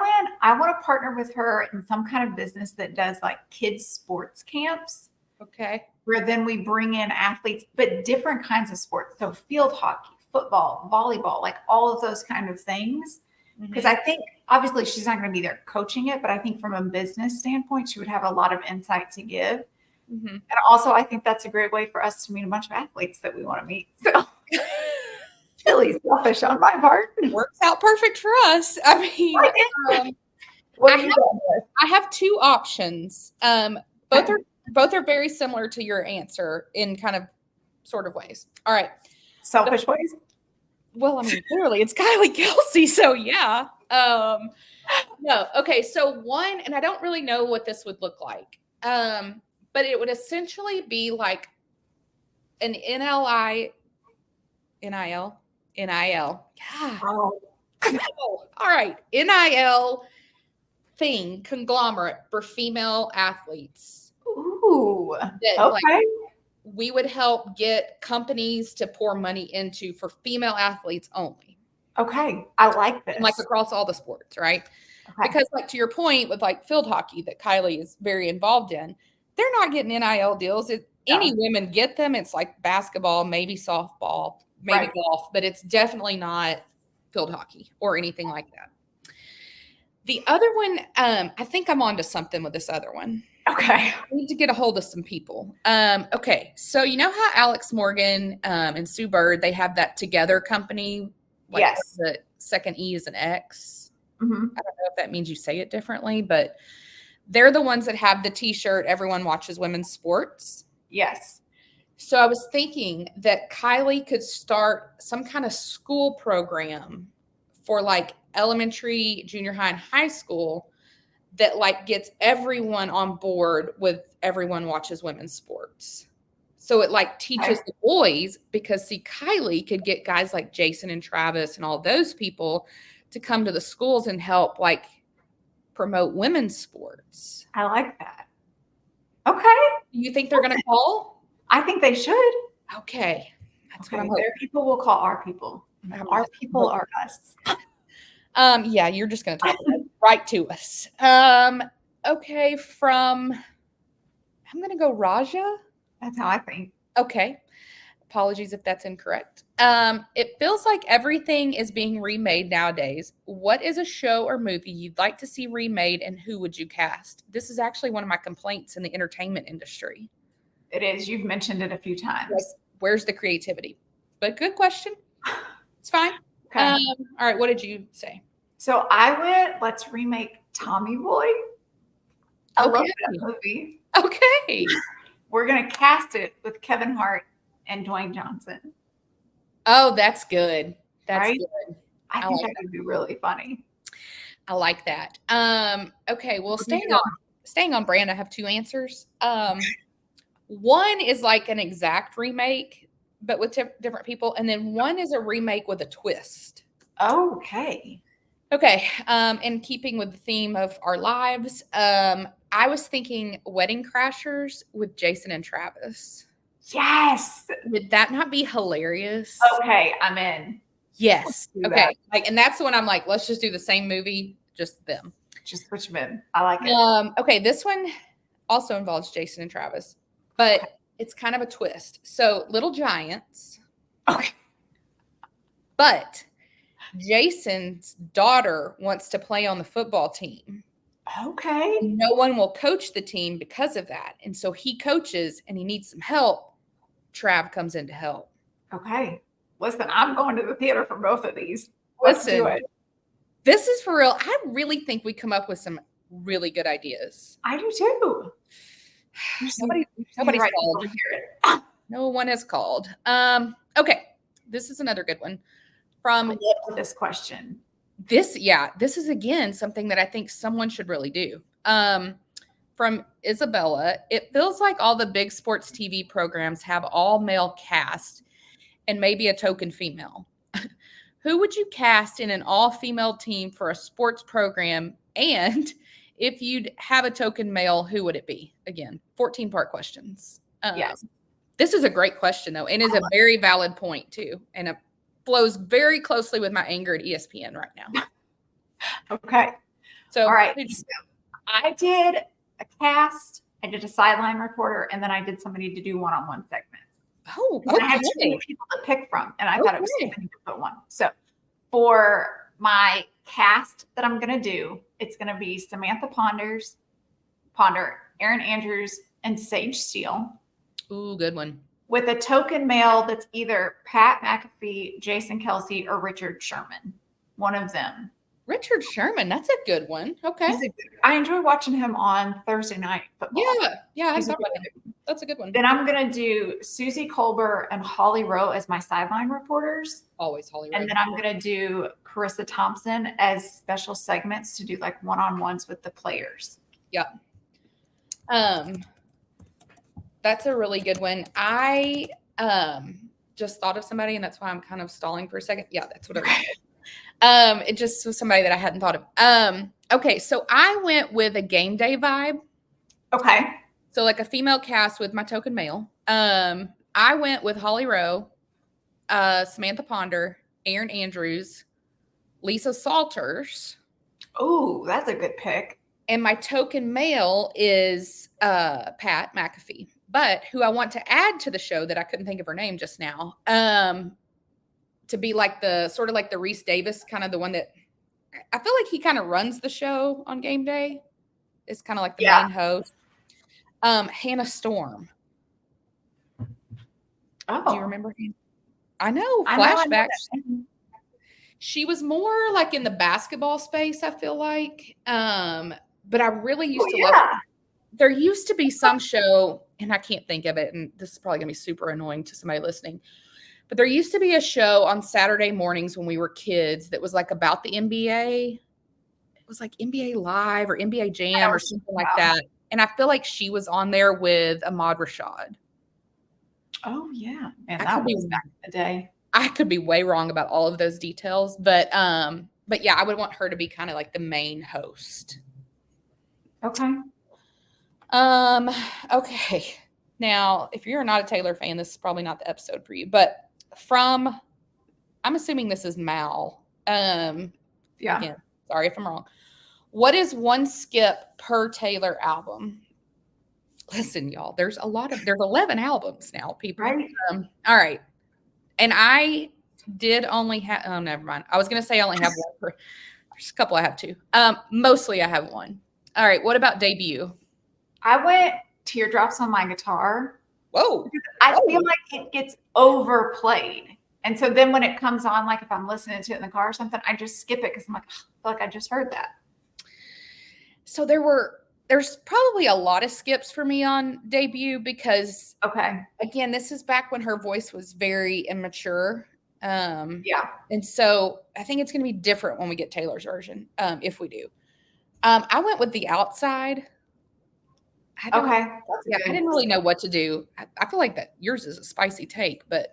want to partner with her in some kind of business that does like kids sports camps. Okay. Where then we bring in athletes, but different kinds of sports. So field hockey, football, volleyball, like all of those kind of things. Because I think obviously she's not going to be there coaching it, but I think from a business standpoint, she would have a lot of insight to give. And also, I think that's a great way for us to meet a bunch of athletes that we want to meet. So really selfish on my part. Works out perfect for us. I mean, what are you going with? I have two options. Both are very similar to your answer in kind of sort of ways. All right. Selfish ways? Well, I mean, clearly it's Kylie Kelsey, so yeah. No. Okay, so one, and I don't really know what this would look like. But it would essentially be like an NIL. Yeah. Oh. All right. NIL thing, conglomerate for female athletes. Ooh. That, okay. Like, we would help get companies to pour money into for female athletes only. Okay. I like this. And like across all the sports, right? Okay. Because like to your point with like field hockey that Kylie is very involved in, they're not getting NIL deals. Any women get them. It's like basketball, maybe softball, maybe golf, but it's definitely not field hockey or anything like that. The other one, I think I'm onto something with this other one. Okay. I need to get a hold of some people. Okay. So you know how Alex Morgan and Sue Bird, they have that Together company? Like yes. The second E is an X. Mm-hmm. I don't know if that means you say it differently, but they're the ones that have the T-shirt, Everyone Watches Women's Sports. Yes. So I was thinking that Kylie could start some kind of school program for like elementary, junior high, and high school that like gets everyone on board with Everyone Watches Women's Sports. So it like teaches the boys, because see, Kylie could get guys like Jason and Travis and all those people to come to the schools and help like promote women's sports. I like that. Okay. Do you think they're going to call? I think they should. Okay. That's what I'm hoping. Their people will call our people. Our people are us. Yeah, you're just going to talk right to us. Okay, I'm going to go Raja. That's how I think. Okay. Apologies if that's incorrect. It feels like everything is being remade nowadays. What is a show or movie you'd like to see remade, and who would you cast? This is actually one of my complaints in the entertainment industry. It is. You've mentioned it a few times. Like, where's the creativity? But good question. It's fine. Okay. All right. What did you say? So let's remake Tommy Boy. I love that movie. Okay. We're going to cast it with Kevin Hart and Dwayne Johnson. Oh, that's good. That's right? Good. I think that would be really funny. I like that. Okay. Well, staying on brand, I have two answers. One is like an exact remake, but with different people. And then one is a remake with a twist. Okay. Okay. In keeping with the theme of our lives, I was thinking Wedding Crashers with Jason and Travis. Yes. Would that not be hilarious? Okay, I'm in. Yes. Okay. And that's the one I'm like, let's just do the same movie, just them. Just switch them in. I like it. Okay, this one also involves Jason and Travis, but it's kind of a twist. So Little Giants. Okay. But Jason's daughter wants to play on the football team. Okay. No one will coach the team because of that. And so he coaches and he needs some help. Trav comes in to help. Okay. Listen, I'm going to the theater for both of these. Let's do it. This is for real. I really think we come up with some really good ideas. I do too. Nobody's called. No one has called. Okay. This is another good one. From this question. This is again something that I think someone should really do. From Isabella, it feels like all the big sports TV programs have all male cast and maybe a token female. Who would you cast in an all-female team for a sports program? And if you'd have a token male, who would it be? Again, 14-part questions. Yes. This is a great question, though, and is a very valid point, too. And it flows very closely with my anger at ESPN right now. Okay. So, all right. I did a cast, I did a sideline reporter, and then I did somebody to do one-on-one segments. Oh, okay. I had too many people to pick from, and I thought it was too many to put one. So for my cast that I'm going to do, it's going to be Samantha Ponder, Erin Andrews, and Sage Steele. Ooh, good one. With a token male that's either Pat McAfee, Jason Kelsey, or Richard Sherman. One of them. Richard Sherman, that's a good one. Okay. I enjoy watching him on Thursday night football. Yeah, I thought about him. That's a good one. Then I'm going to do Susie Colbert and Holly Rowe as my sideline reporters. Always Holly Rowe. And then I'm going to do Carissa Thompson as special segments to do like one-on-ones with the players. Yeah. That's a really good one. I just thought of somebody, and that's why I'm kind of stalling for a second. Yeah, that's what I was. It just was somebody that I hadn't thought of. Okay, so I went with a game day vibe. Okay. So like a female cast with my token male. I went with Holly Rowe, Samantha Ponder, Erin Andrews, Lisa Salters. Oh, that's a good pick. And my token male is Pat McAfee. But who I want to add to the show that I couldn't think of her name just now, to be like the sort of like the Reese Davis, kind of the one that I feel like he kind of runs the show on game day. It's kind of like the main host. Hannah Storm. Oh, do you remember him? I know, flashbacks. She was more like in the basketball space, I feel like. But I really used to love her. There used to be some show, and I can't think of it, and this is probably going to be super annoying to somebody listening, but there used to be a show on Saturday mornings when we were kids that was like about the NBA. It was like NBA Live or NBA Jam or something like that. And I feel like she was on there with Ahmad Rashad. Oh, yeah. And that was back in the day. I could be way wrong about all of those details, but yeah, I would want her to be kind of like the main host. Okay. Okay. Now, if you're not a Taylor fan, this is probably not the episode for you, but I'm assuming this is Mal. Yeah. Again, sorry if I'm wrong. What is one skip per Taylor album? Listen, y'all, there's 11 albums now, people. Right. All right. And I did only have, oh, never mind. I was going to say I only have one. There's a couple I have two. Mostly I have one. All right. What about debut? I went Teardrops on My Guitar. Whoa. I feel like it gets overplayed. And so then when it comes on, like if I'm listening to it in the car or something, I just skip it because I'm like, I feel like I just heard that. So there's probably a lot of skips for me on debut because, again, this is back when her voice was very immature. Yeah. And so I think it's going to be different when we get Taylor's version, if we do. I went with The Outside. I didn't really know what to do. I feel like that yours is a spicy take, but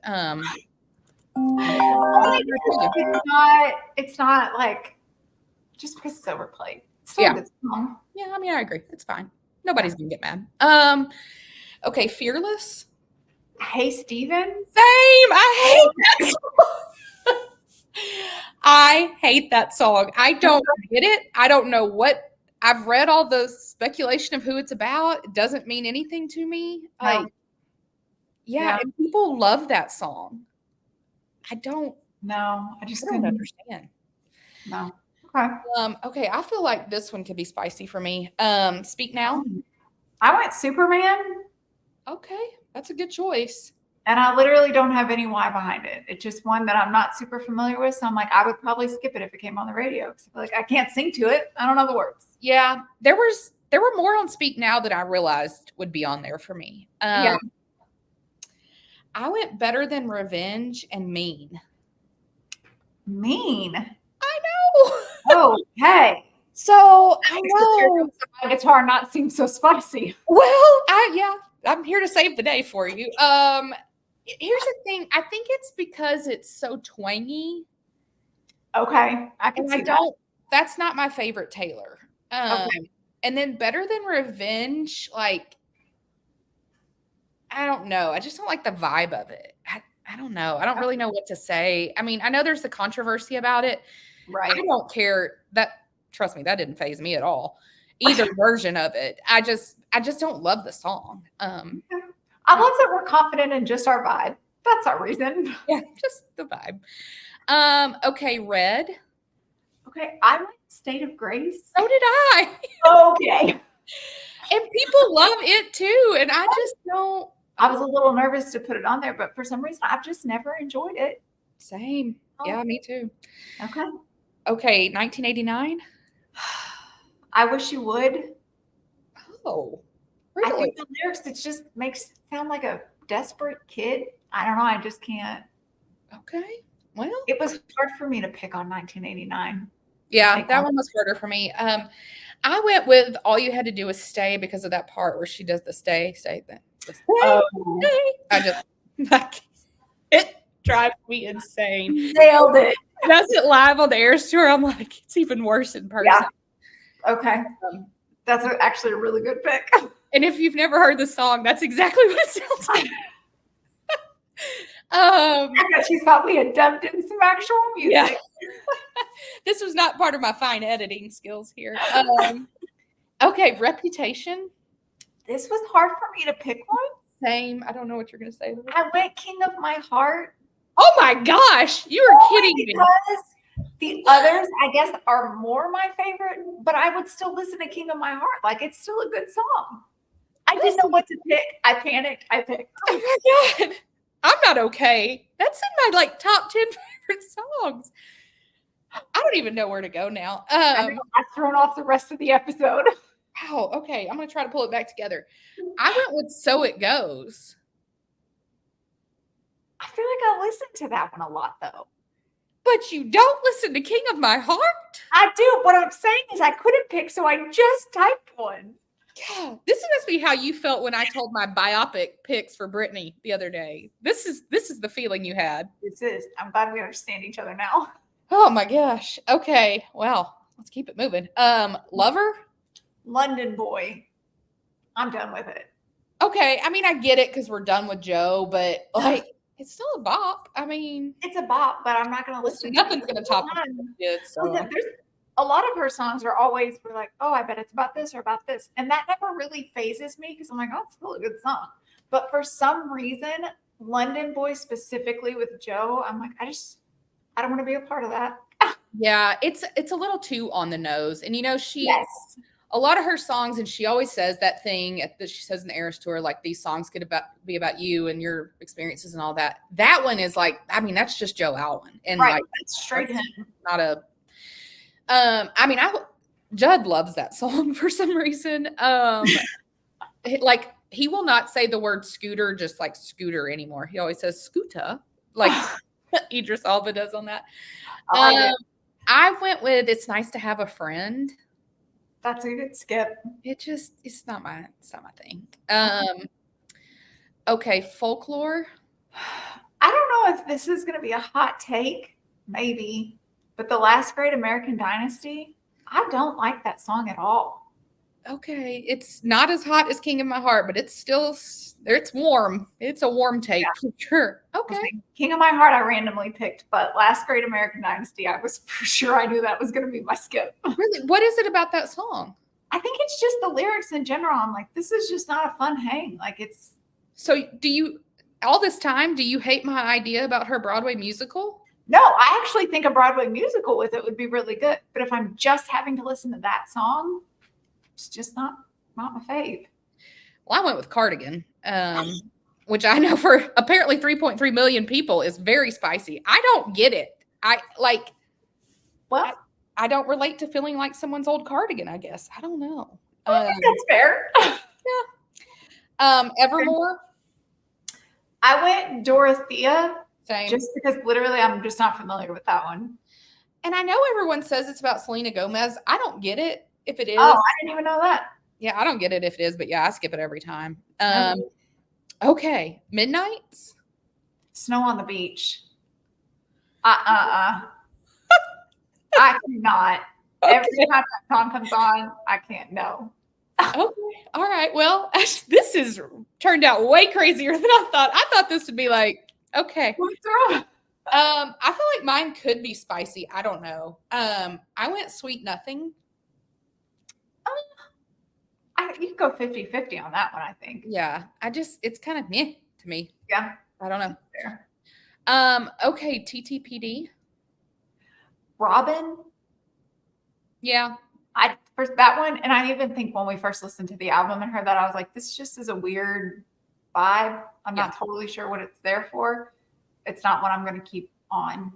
it's not like just because it's overplayed. It's still a good song. Yeah, I mean, I agree. It's fine. Nobody's gonna get mad. Okay, Fearless. Hey, Steven. Same. I hate that song. I hate that song. I don't get it. I don't know what. I've read all the speculation of who it's about. It doesn't mean anything to me. And people love that song. I don't No, I just I don't couldn't. understand. No. Okay. Okay, I feel like this one could be spicy for me. Speak Now. I went Superman, Okay, that's a good choice. and I literally don't have any why behind it. It's just one that I'm not super familiar with. So I'm like, I would probably skip it if it came on the radio because I feel like I can't sing to it. I don't know the words. Yeah, there were more on Speak Now that I realized would be on there for me. Yeah. I went Better Than Revenge and Mean. Mean. I know. Oh, hey. So I know. My guitar not seem so spicy. Well, I'm here to save the day for you. Here's the thing. I think it's because it's so twangy. Okay, I can And see that. that's not my favorite Taylor. Okay. And then Better Than Revenge, like, I don't know. I just don't like the vibe of it. I don't know. I don't really know what to say. I mean, I know there's the controversy about it. Right. I don't care. Trust me, that didn't faze me at all. Either version of it. I just don't love the song. I love that we're confident in just our vibe. That's our reason. Yeah, just the vibe. Okay, Red. Okay, I went State of Grace. So did I. Okay. And people love it too. And I just don't. I was a little nervous to put it on there, but for some reason, I've just never enjoyed it. Same. Yeah, me too. Okay. Okay, 1989. I Wish You Would. Oh, I really? think the lyrics, it just makes it sound like a desperate kid. I don't know. I just can't. Okay. Well, It was hard for me to pick on 1989. yeah, that one was harder for me. I went with All You Had to Do Was Stay because of that part where she does the stay. Oh, I just it drives me insane. nailed it. Does it live on the air tour? I'm like, it's even worse in person. Yeah. Okay. That's actually a really good pick. And if you've never heard the song, that's exactly what it sounds like. I bet she thought we had dubbed in some actual music. Yeah. This was not part of my fine editing skills here. Okay, Reputation. This was hard for me to pick one. Same. I don't know what you're going to say. I went King of My Heart. Oh my gosh, you are kidding me. Because the others, I guess, are more my favorite, but I would still listen to King of My Heart. Like, it's still a good song. I didn't know what to pick. I panicked. I picked. Oh my God. I'm not okay. That's in my top 10 favorite songs. I don't even know where to go now. I've thrown off the rest of the episode. Wow. Okay. I'm going to try to pull it back together. I went with So It Goes. I feel like I listen to that one a lot, though. But you don't listen to King of My Heart? I do. What I'm saying is I couldn't pick, so I just typed one. Yeah, this must be how you felt when I told my biopic picks for Britney the other day. This is the feeling you had. This is. I'm glad we understand each other now. Oh my gosh. Okay. Well, let's keep it moving. Lover? London Boy. I'm done with it. Okay. I mean, I get it because we're done with Joe, but like it's still a bop. I mean, it's a bop, but I'm not going to listen. Nothing's going to top it. So. Listen, there's a lot of her songs are always we're like, oh, I bet it's about this or about this, and that never really phases me because I'm like, oh, it's still a good song. But for some reason, London Boy specifically with Joe, I'm like, I don't want to be a part of that. Yeah, it's a little too on the nose, and Yes. A lot of her songs, and she always says that thing that she says in the Eras Tour, like these songs could be about you and your experiences and all that. That one is like, I mean, that's just Joe Alwyn, and right, like that's straight him. Not a. I mean, Judd loves that song for some reason. Like he will not say the word scooter, just like scooter anymore. He always says scooter, like Idris Elba does on that. I went with It's Nice to Have a Friend. That's a good skip. It's not my thing. Okay, Folklore. I don't know if this is going to be a hot take, maybe, but The Last Great American Dynasty, I don't like that song at all. Okay, it's not as hot as King of My Heart, but it's warm. It's a warm take for sure. Okay. King of My Heart I randomly picked, but Last Great American Dynasty, I was for sure I knew that was going to be my skip. Really? What is it about that song? I think it's just the lyrics in general. I'm like, this is just not a fun hang. Like So all this time, do you hate my idea about her Broadway musical? No, I actually think a Broadway musical with it would be really good. But if I'm just having to listen to that song, it's just not my fave. Well, I went with Cardigan, which I know for apparently 3.3 million people is very spicy. I don't get it. Well, I don't relate to feeling like someone's old cardigan, I guess. I don't know. I think that's fair. Evermore. I went Dorothea Same. just because literally I'm just not familiar with that one. And I know everyone says it's about Selena Gomez. I don't get it if it is. Oh, I didn't even know that. Yeah, I don't get it if it is, but yeah, I skip it every time. Okay. Okay. Midnights. Snow on the Beach. I cannot. Okay. Every time that song comes on, I can't. No. Okay. All right. Well, this has turned out way crazier than I thought. I thought this would be like, okay. I feel like mine could be spicy. I don't know. I went Sweet Nothing. You can go 50-50 on that one, I think. Yeah. It's kind of meh to me. Yeah. I don't know. Fair. Okay. TTPD. Robin. Yeah. First that one, and I even think when we first listened to the album and heard that, I was like, this just is a weird vibe. I'm not totally sure what it's there for. It's not what I'm going to keep on.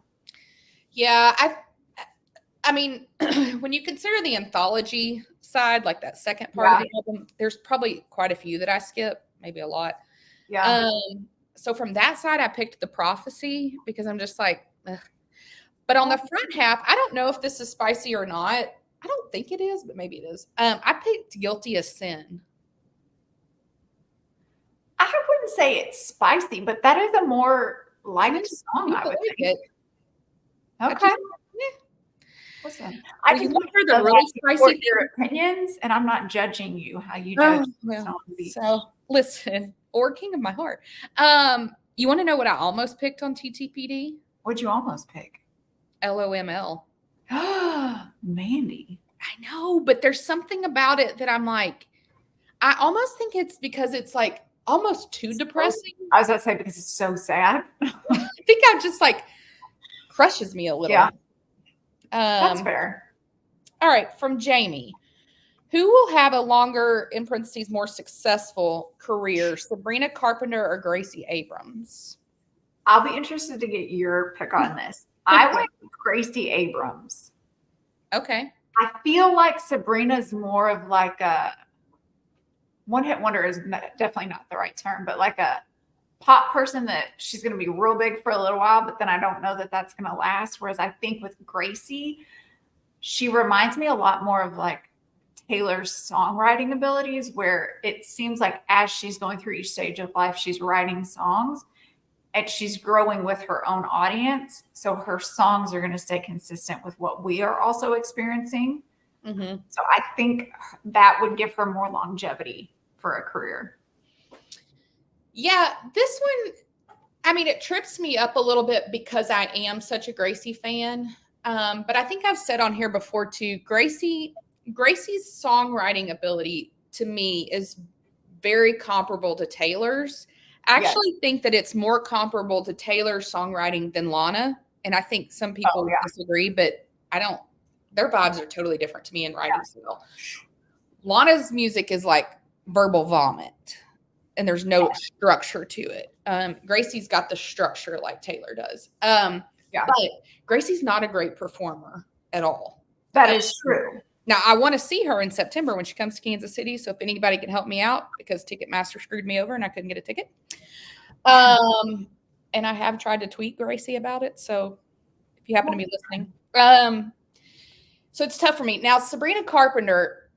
Yeah, I mean, when you consider the anthology side, like that second part of the album, there's probably quite a few that I skip, maybe a lot. Yeah. So from that side, I picked The Prophecy because I'm just like, ugh. But on the front half, I don't know if this is spicy or not. I don't think it is, but maybe it is. I picked Guilty as Sin. I wouldn't say it's spicy, but that is a more liked song, I would think. It. Okay. Listen, I just want for the really spicy your opinions, and I'm not judging you how you judge. So listen, or King of My Heart. You want to know what I almost picked on TTPD? What'd you almost pick? LOML. Mandy. I know, but there's something about it that I'm like, I almost think it's because it's like almost too depressing. I was about to say because it's so sad. I think I just like crushes me a little. Yeah. That's fair. All right, from Jamie. Who will have a longer, in parentheses, more successful career, Sabrina Carpenter or Gracie Abrams? I'll be interested to get your pick on this. I went with Gracie Abrams. Okay. I feel like Sabrina's more of like a one-hit wonder is definitely not the right term, but like a pop person that she's going to be real big for a little while, but then I don't know that that's going to last. Whereas I think with Gracie, she reminds me a lot more of like Taylor's songwriting abilities, where it seems like as she's going through each stage of life, she's writing songs and she's growing with her own audience. So her songs are going to stay consistent with what we are also experiencing. Mm-hmm. So I think that would give her more longevity for a career. Yeah, this one, I mean, it trips me up a little bit because I am such a Gracie fan. But I think I've said on here before too, Gracie's songwriting ability to me is very comparable to Taylor's. I actually think that it's more comparable to Taylor's songwriting than Lana. And I think some people disagree, but I don't, their vibes are totally different to me in writing style. Lana's music is like verbal vomit and there's no structure to it. Gracie's got the structure like Taylor does. But Gracie's not a great performer at all. That is true. Now, I want to see her in September when she comes to Kansas City. So if anybody can help me out, because Ticketmaster screwed me over and I couldn't get a ticket. And I have tried to tweet Gracie about it. So if you happen to be listening. So it's tough for me. Now, Sabrina Carpenter.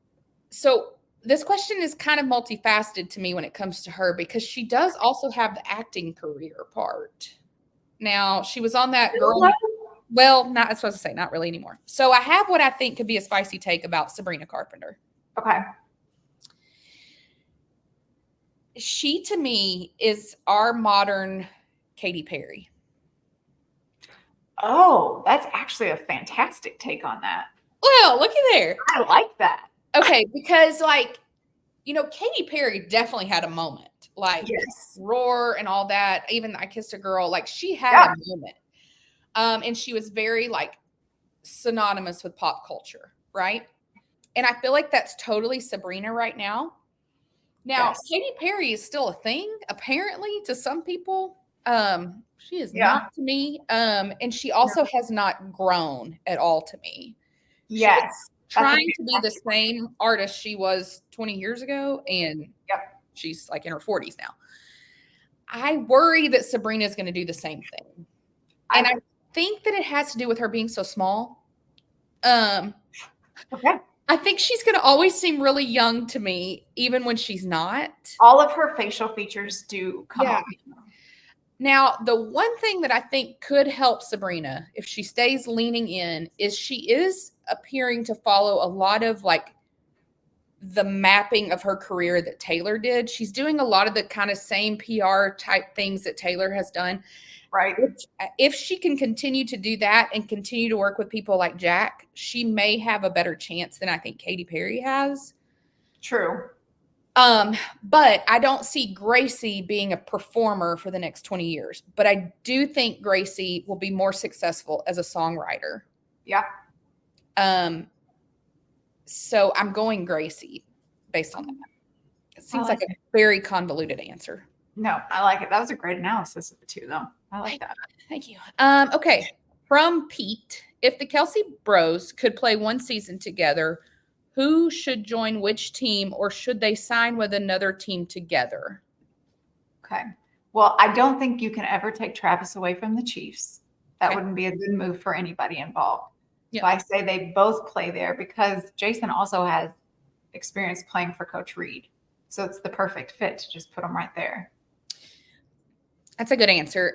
So this question is kind of multifaceted to me when it comes to her, because she does also have the acting career part. Now, she was on that girl. Well, not, that's what I was going to say, not really anymore. So I have what I think could be a spicy take about Sabrina Carpenter. Okay. She, to me, is our modern Katy Perry. Oh, that's actually a fantastic take on that. Well, looky there. I like that. Okay, because like, you know, Katy Perry definitely had a moment. Like Roar and all that. Even I Kissed a Girl. Like she had a moment. And she was very like synonymous with pop culture, right? And I feel like that's totally Sabrina right now. Now, Yes. Katy Perry is still a thing, apparently, to some people. She is Yeah. not to me. And she also has not grown at all to me. She was Yes. trying to be the same artist she was 20 years ago, and Yep. she's like in her 40s now. I worry that Sabrina is going to do the same thing. And I think that it has to do with her being so small. Okay. I think she's going to always seem really young to me, even when she's not. All of her facial features do come Yeah. up. Now, the one thing that I think could help Sabrina, if she stays leaning in, is she is appearing to follow a lot of like the mapping of her career that Taylor did. She's doing a lot of the kind of same PR type things that Taylor has done. Right. If she can continue to do that and continue to work with people like Jack, she may have a better chance than I think Katy Perry has. True. But I don't see Gracie being a performer for the next 20 years. But I do think Gracie will be more successful as a songwriter. Yeah. So I'm going Gracie based on that. It seems like a very convoluted answer. No, I like it. That was a great analysis of the two, though. I like that. Thank you. Okay. From Pete, if the Kelsey Bros could play one season together, who should join which team, or should they sign with another team together? Okay. Well, I don't think you can ever take Travis away from the Chiefs. That Okay. wouldn't be a good move for anybody involved. Yeah. So I say they both play there because Jason also has experience playing for Coach Reed. So it's the perfect fit to just put them right there. That's a good answer.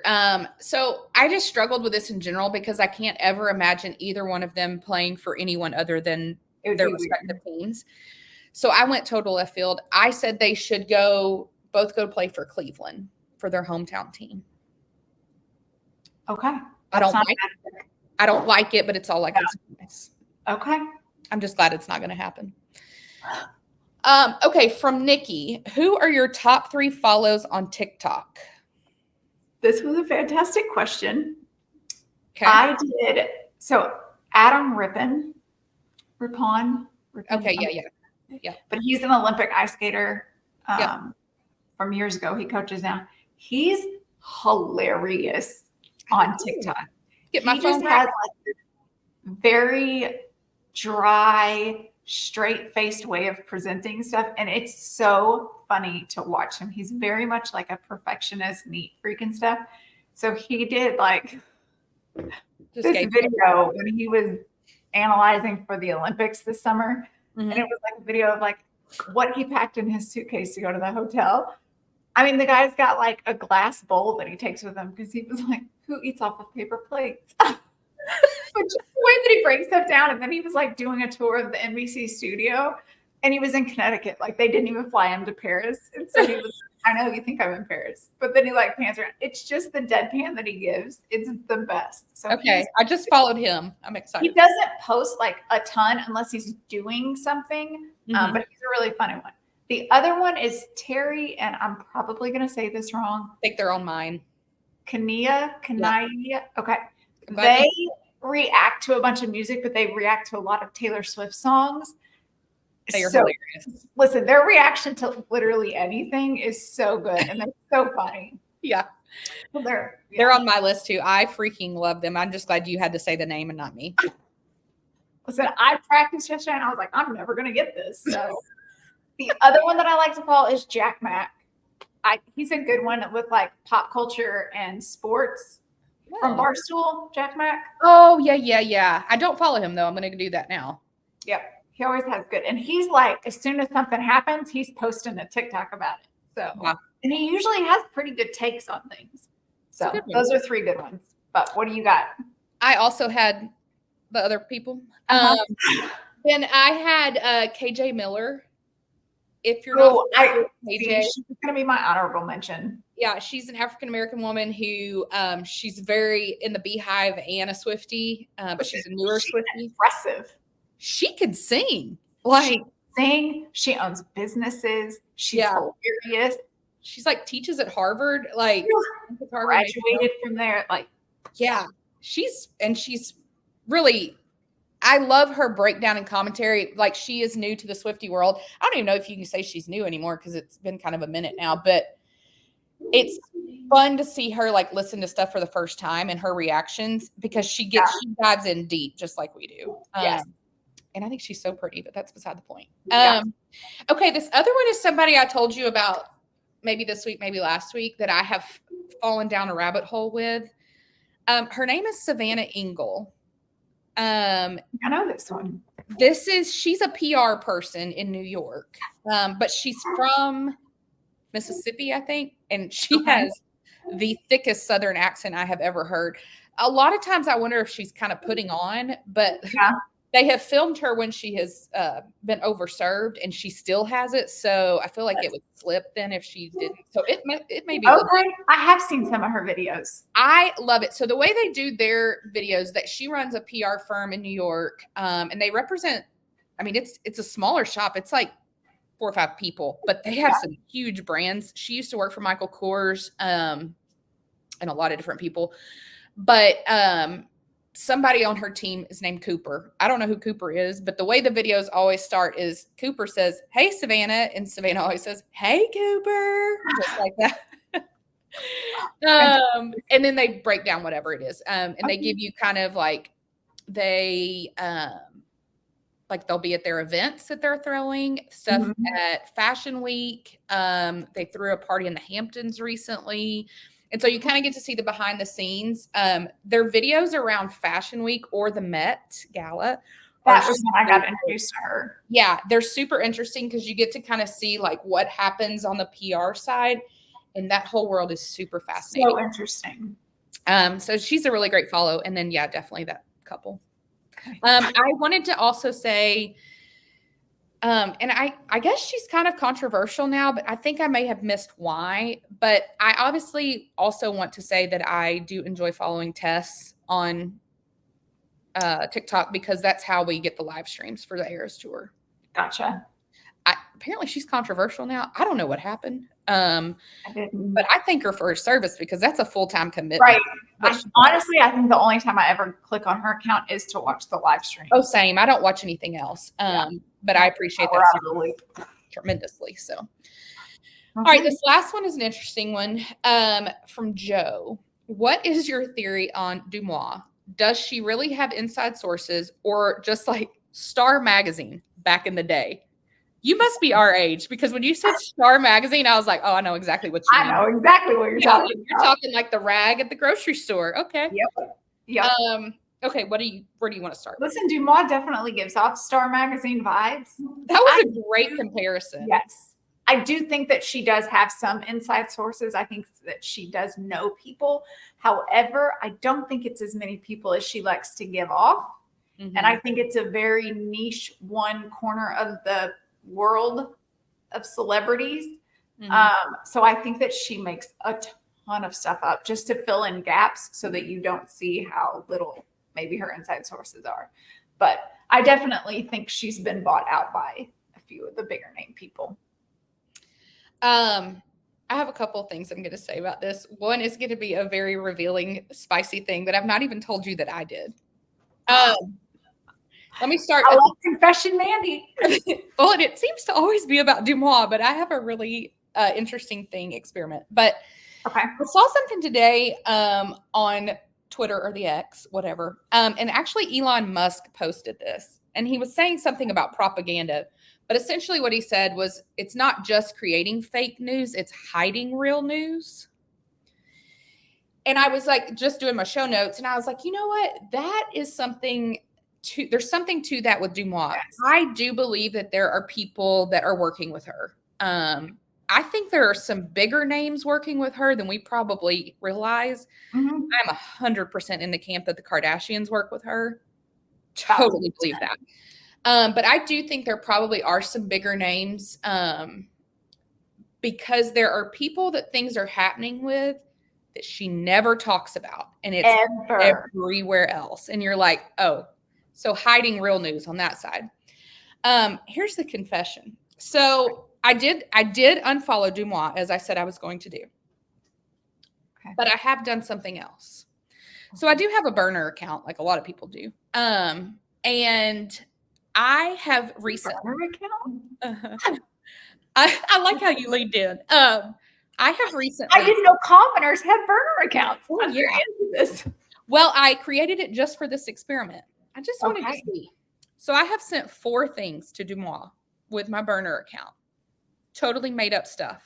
So I just struggled with this in general because I can't ever imagine either one of them playing for anyone other than their respective teams. So I went total left field. I said they should both go play for Cleveland for their hometown team. Okay. I don't like it, but it's all like it's nice. Okay. I'm just glad it's not going to happen. Okay, from Nikki, who are your top 3 follows on TikTok? This was a fantastic question. Okay. I did. So Adam Rippon. Okay, yeah. But he's an Olympic ice skater from years ago. He coaches now. He's hilarious on TikTok. Get my he phone just back. has like this very dry, straight-faced way of presenting stuff, and it's so funny to watch him. He's very much like a perfectionist, neat freak and stuff. So he did like this video when he was analyzing for the Olympics this summer, and it was like a video of like what he packed in his suitcase to go to the hotel. I mean, the guy's got like a glass bowl that he takes with him because he was like, who eats off of paper plates? But just the way that he breaks stuff down. And then he was like doing a tour of the NBC studio, and he was in Connecticut. Like they didn't even fly him to Paris. And so he was, I know you think I'm in Paris, but then he like pans around. It's just the deadpan that he gives. It's the best. So okay. I just followed him. I'm excited. He doesn't post like a ton unless he's doing something, but he's a really funny one. The other one is Terry, and I'm probably going to say this wrong. I think they're on mine. Kania. Okay. They react to a bunch of music, but they react to a lot of Taylor Swift songs. They are hilarious. Listen, their reaction to literally anything is so good, and they're so funny. Yeah. Well, they're on my list too. I freaking love them. I'm just glad you had to say the name and not me. Listen, I practiced yesterday, and I was like, I'm never going to get this. So the other one that I like to call is Jack Mack. He's a good one with like pop culture and sports. From Barstool, Jack Mack. Oh, yeah. I don't follow him, though. I'm going to do that now. Yep. He always has good. And he's like, as soon as something happens, he's posting a TikTok about it. So, And he usually has pretty good takes on things. So those are 3 good ones. But what do you got? I also had the other people. Then I had KJ Miller. If you're not KJ, she's going to be my honorable mention. Yeah, she's an African-American woman who she's very in the Beehive and a Swiftie, but she's a newer Swiftie. Impressive. She could sing. She owns businesses. She's hilarious. She's like teaches at Harvard, like graduated from there. Like, yeah. she's really, I love her breakdown and commentary. Like, she is new to the Swiftie world. I don't even know if you can say she's new anymore because it's been kind of a minute now, but it's fun to see her like listen to stuff for the first time and her reactions, because she dives in deep just like we do. Yes. And I think she's so pretty, but that's beside the point. Yeah. Okay, this other one is somebody I told you about maybe this week, maybe last week, that I have fallen down a rabbit hole with. Her name is Savannah Engel. I know this one. She's a PR person in New York, but she's from Mississippi, I think, and she has the thickest Southern accent I have ever heard. A lot of times I wonder if she's kind of putting on, but they have filmed her when she has been overserved, and she still has it. So I feel like it would slip then if she didn't. So it may be. Okay. I have seen some of her videos. I love it. So the way they do their videos, that she runs a PR firm in New York, and they represent, I mean, it's a smaller shop. It's like 4 or 5 people, but they have some huge brands. She used to work for Michael Kors, and a lot of different people, but somebody on her team is named Cooper. I don't know who Cooper is, but the way the videos always start is Cooper says, "Hey, Savannah," and Savannah always says, "Hey, Cooper," just like that. And then they break down whatever it is, and they give you kind of like they'll be at their events that they're throwing stuff at Fashion Week. They threw a party in the Hamptons recently. And so you kind of get to see the behind the scenes. Their videos around Fashion Week or the Met Gala. That was when I got introduced to her. Yeah, they're super interesting because you get to kind of see like what happens on the PR side. And that whole world is super fascinating. So interesting. So she's a really great follow. And then, yeah, definitely that couple. I wanted to also say, and I guess she's kind of controversial now, but I think I may have missed why. But I obviously also want to say that I do enjoy following Tess on TikTok, because that's how we get the live streams for the Eras Tour. Gotcha. Apparently she's controversial now. I don't know what happened. I didn't. But I thank her for her service, because that's a full-time commitment. Right. Honestly, I think the only time I ever click on her account is to watch the live stream. Oh, same. I don't watch anything else. But I appreciate that tremendously. So, all right, this last one is an interesting one from Joe. What is your theory on Dumois? Does she really have inside sources, or just like Star Magazine back in the day? You must be our age, because when you said Star Magazine, I was like, oh, I know exactly what you mean. I know exactly what you're talking about. You're talking like the rag at the grocery store. Okay. Yep. Okay, where do you want to start? Listen, Dumois definitely gives off Star Magazine vibes. That was a great comparison. Yes. I do think that she does have some inside sources. I think that she does know people. However, I don't think it's as many people as she likes to give off. Mm-hmm. And I think it's a very niche one corner of the world of celebrities. Mm-hmm. So I think that she makes a ton of stuff up just to fill in gaps so that you don't see how little maybe her inside sources are. But I definitely think she's been bought out by a few of the bigger name people. I have a couple of things I'm going to say about this. One is going to be a very revealing, spicy thing that I've not even told you that I did. Let me start. I love Confession Mandy. Well, and it seems to always be about Dumois, but I have a really interesting experiment. But okay, I saw something today on Twitter or the X, whatever. And actually Elon Musk posted this, and he was saying something about propaganda. But essentially what he said was, it's not just creating fake news, it's hiding real news. And I was like, just doing my show notes, and I was like, you know what? That is something there's something to that with Dumois. Yes. I do believe that there are people that are working with her. I think there are some bigger names working with her than we probably realize. Mm-hmm. I'm 100% in the camp that the Kardashians work with her. Totally believe that. But I do think there probably are some bigger names because there are people that things are happening with that she never talks about. And it's everywhere else. And you're like, oh, so hiding real news on that side. Here's the confession. So I did unfollow Dumois, as I said I was going to do. Okay. But I have done something else. So I do have a burner account, like a lot of people do. And I have recently. Burner account? I like how you leaned in. I have recently. I didn't know commoners had burner accounts. Oh, I'm very into this. Well, I created it just for this experiment. I just wanted to Okay. see. So I have sent 4 things to Dumois with my burner account. Totally made up stuff.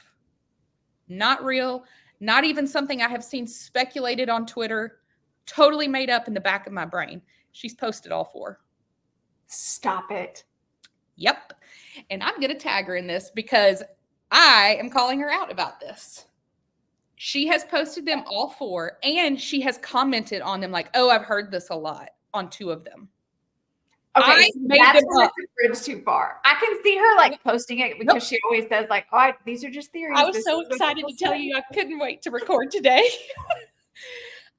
Not real. Not even something I have seen speculated on Twitter. Totally made up in the back of my brain. She's posted all 4. Stop it. Yep. And I'm going to tag her in this because I am calling her out about this. She has posted them all 4, and she has commented on them like, oh, I've heard this a lot on 2 of them. Okay, I so made that's them when up. it's a bridge too far. I can see her like posting it because she always says like, "Oh, these are just theories." I was This so is what excited people to tell say." you I couldn't wait to record today.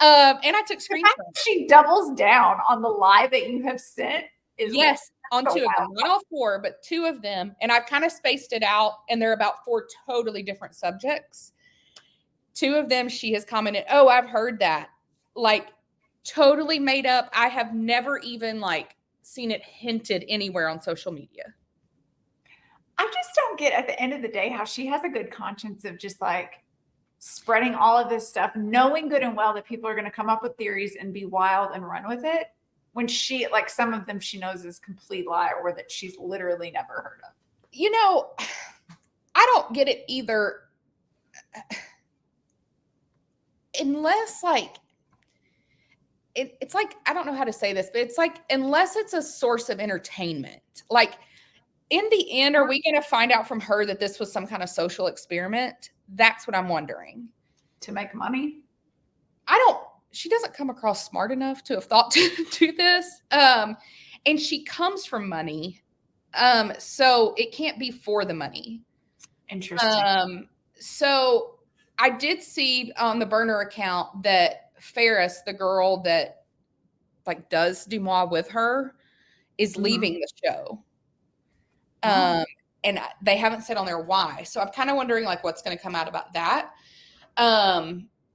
And I took The fact screenshots. that she doubles down on the lie that you have sent is Yes, on Oh, 2 of them. wow. Not all 4, but 2 of them. And I've kind of spaced it out, and they're about 4 totally different subjects. 2 of them, she has commented, oh, I've heard that. Like, totally made up. I have never even, like, seen it hinted anywhere on social media. I just don't get at the end of the day how she has a good conscience of just like spreading all of this stuff, knowing good and well that people are going to come up with theories and be wild and run with it. When she, like some of them she knows is complete lie or that she's literally never heard of. You know, I don't get it either. Unless, like, it's like, I don't know how to say this, but it's like, unless it's a source of entertainment, like, in the end, are we going to find out from her that this was some kind of social experiment? That's what I'm wondering. To make money? She doesn't come across smart enough to have thought to do this. And she comes from money. So it can't be for the money. Interesting. So I did see on the burner account that Ferris, the girl that like does Dumois with her, is leaving the show. And they haven't said on there why. So I'm kind of wondering like what's going to come out about that.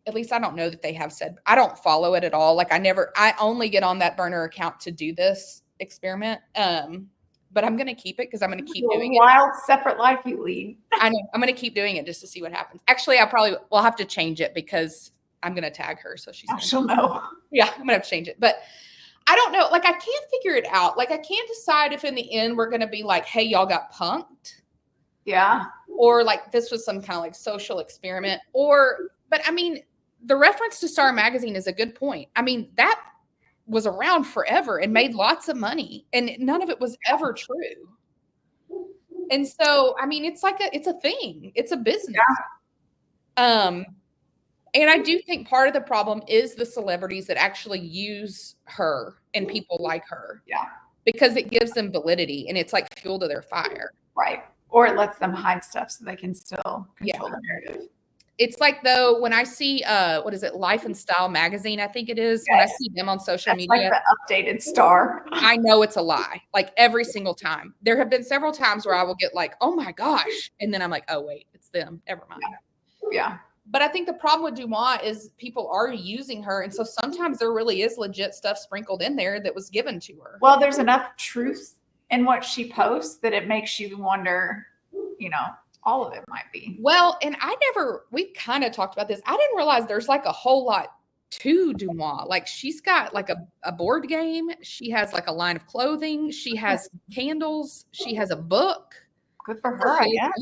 At least I don't know that they have said. I don't follow it at all. Like I only get on that burner account to do this experiment. But I'm going to keep it because I'm going to keep doing it. Wild separate life you lead. I know. I'm going to keep doing it just to see what happens. Actually, we'll have to change it because I'm going to tag her. So she'll know. Yeah, I'm going to have to change it. But I don't know. Like, I can't figure it out. Like, I can't decide if in the end we're going to be like, hey, y'all got punked. Yeah. Or like this was some kind of like social experiment. But I mean, the reference to Star Magazine is a good point. I mean, that was around forever and made lots of money, and none of it was ever true. And so, I mean, it's a thing. It's a business. Yeah. And I do think part of the problem is the celebrities that actually use her and people like her. Yeah. Because it gives them validity and it's like fuel to their fire. Right. Or it lets them hide stuff so they can still control the narrative. It's like though when I see what is it, Life and Style magazine, I think it is. Yes. When I see them on social media, like the updated Star. I know it's a lie. Like every single time. There have been several times where I will get like, oh my gosh. And then I'm like, oh wait, it's them. Never mind. Yeah. But I think the problem with Dumois is people are using her. And so sometimes there really is legit stuff sprinkled in there that was given to her. Well, there's enough truth in what she posts that it makes you wonder, all of it might be. Well, and we kind of talked about this. I didn't realize there's like a whole lot to Dumois. Like she's got like a board game. She has like a line of clothing. She has candles. She has a book. Good for her, I guess.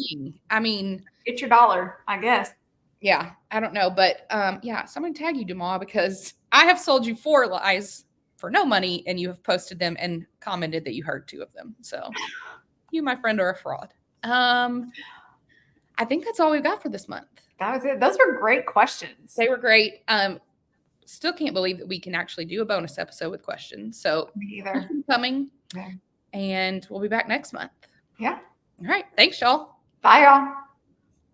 I mean, get your dollar, I guess. Yeah, I don't know. But yeah, someone tag you, Dumois, because I have sold you 4 lies for no money and you have posted them and commented that you heard 2 of them. So you, my friend, are a fraud. I think that's all we've got for this month. That was it. Those were great questions. They were great. Still can't believe that we can actually do a bonus episode with questions. So me either. Coming. Yeah. And we'll be back next month. Yeah. All right. Thanks, y'all. Bye, y'all.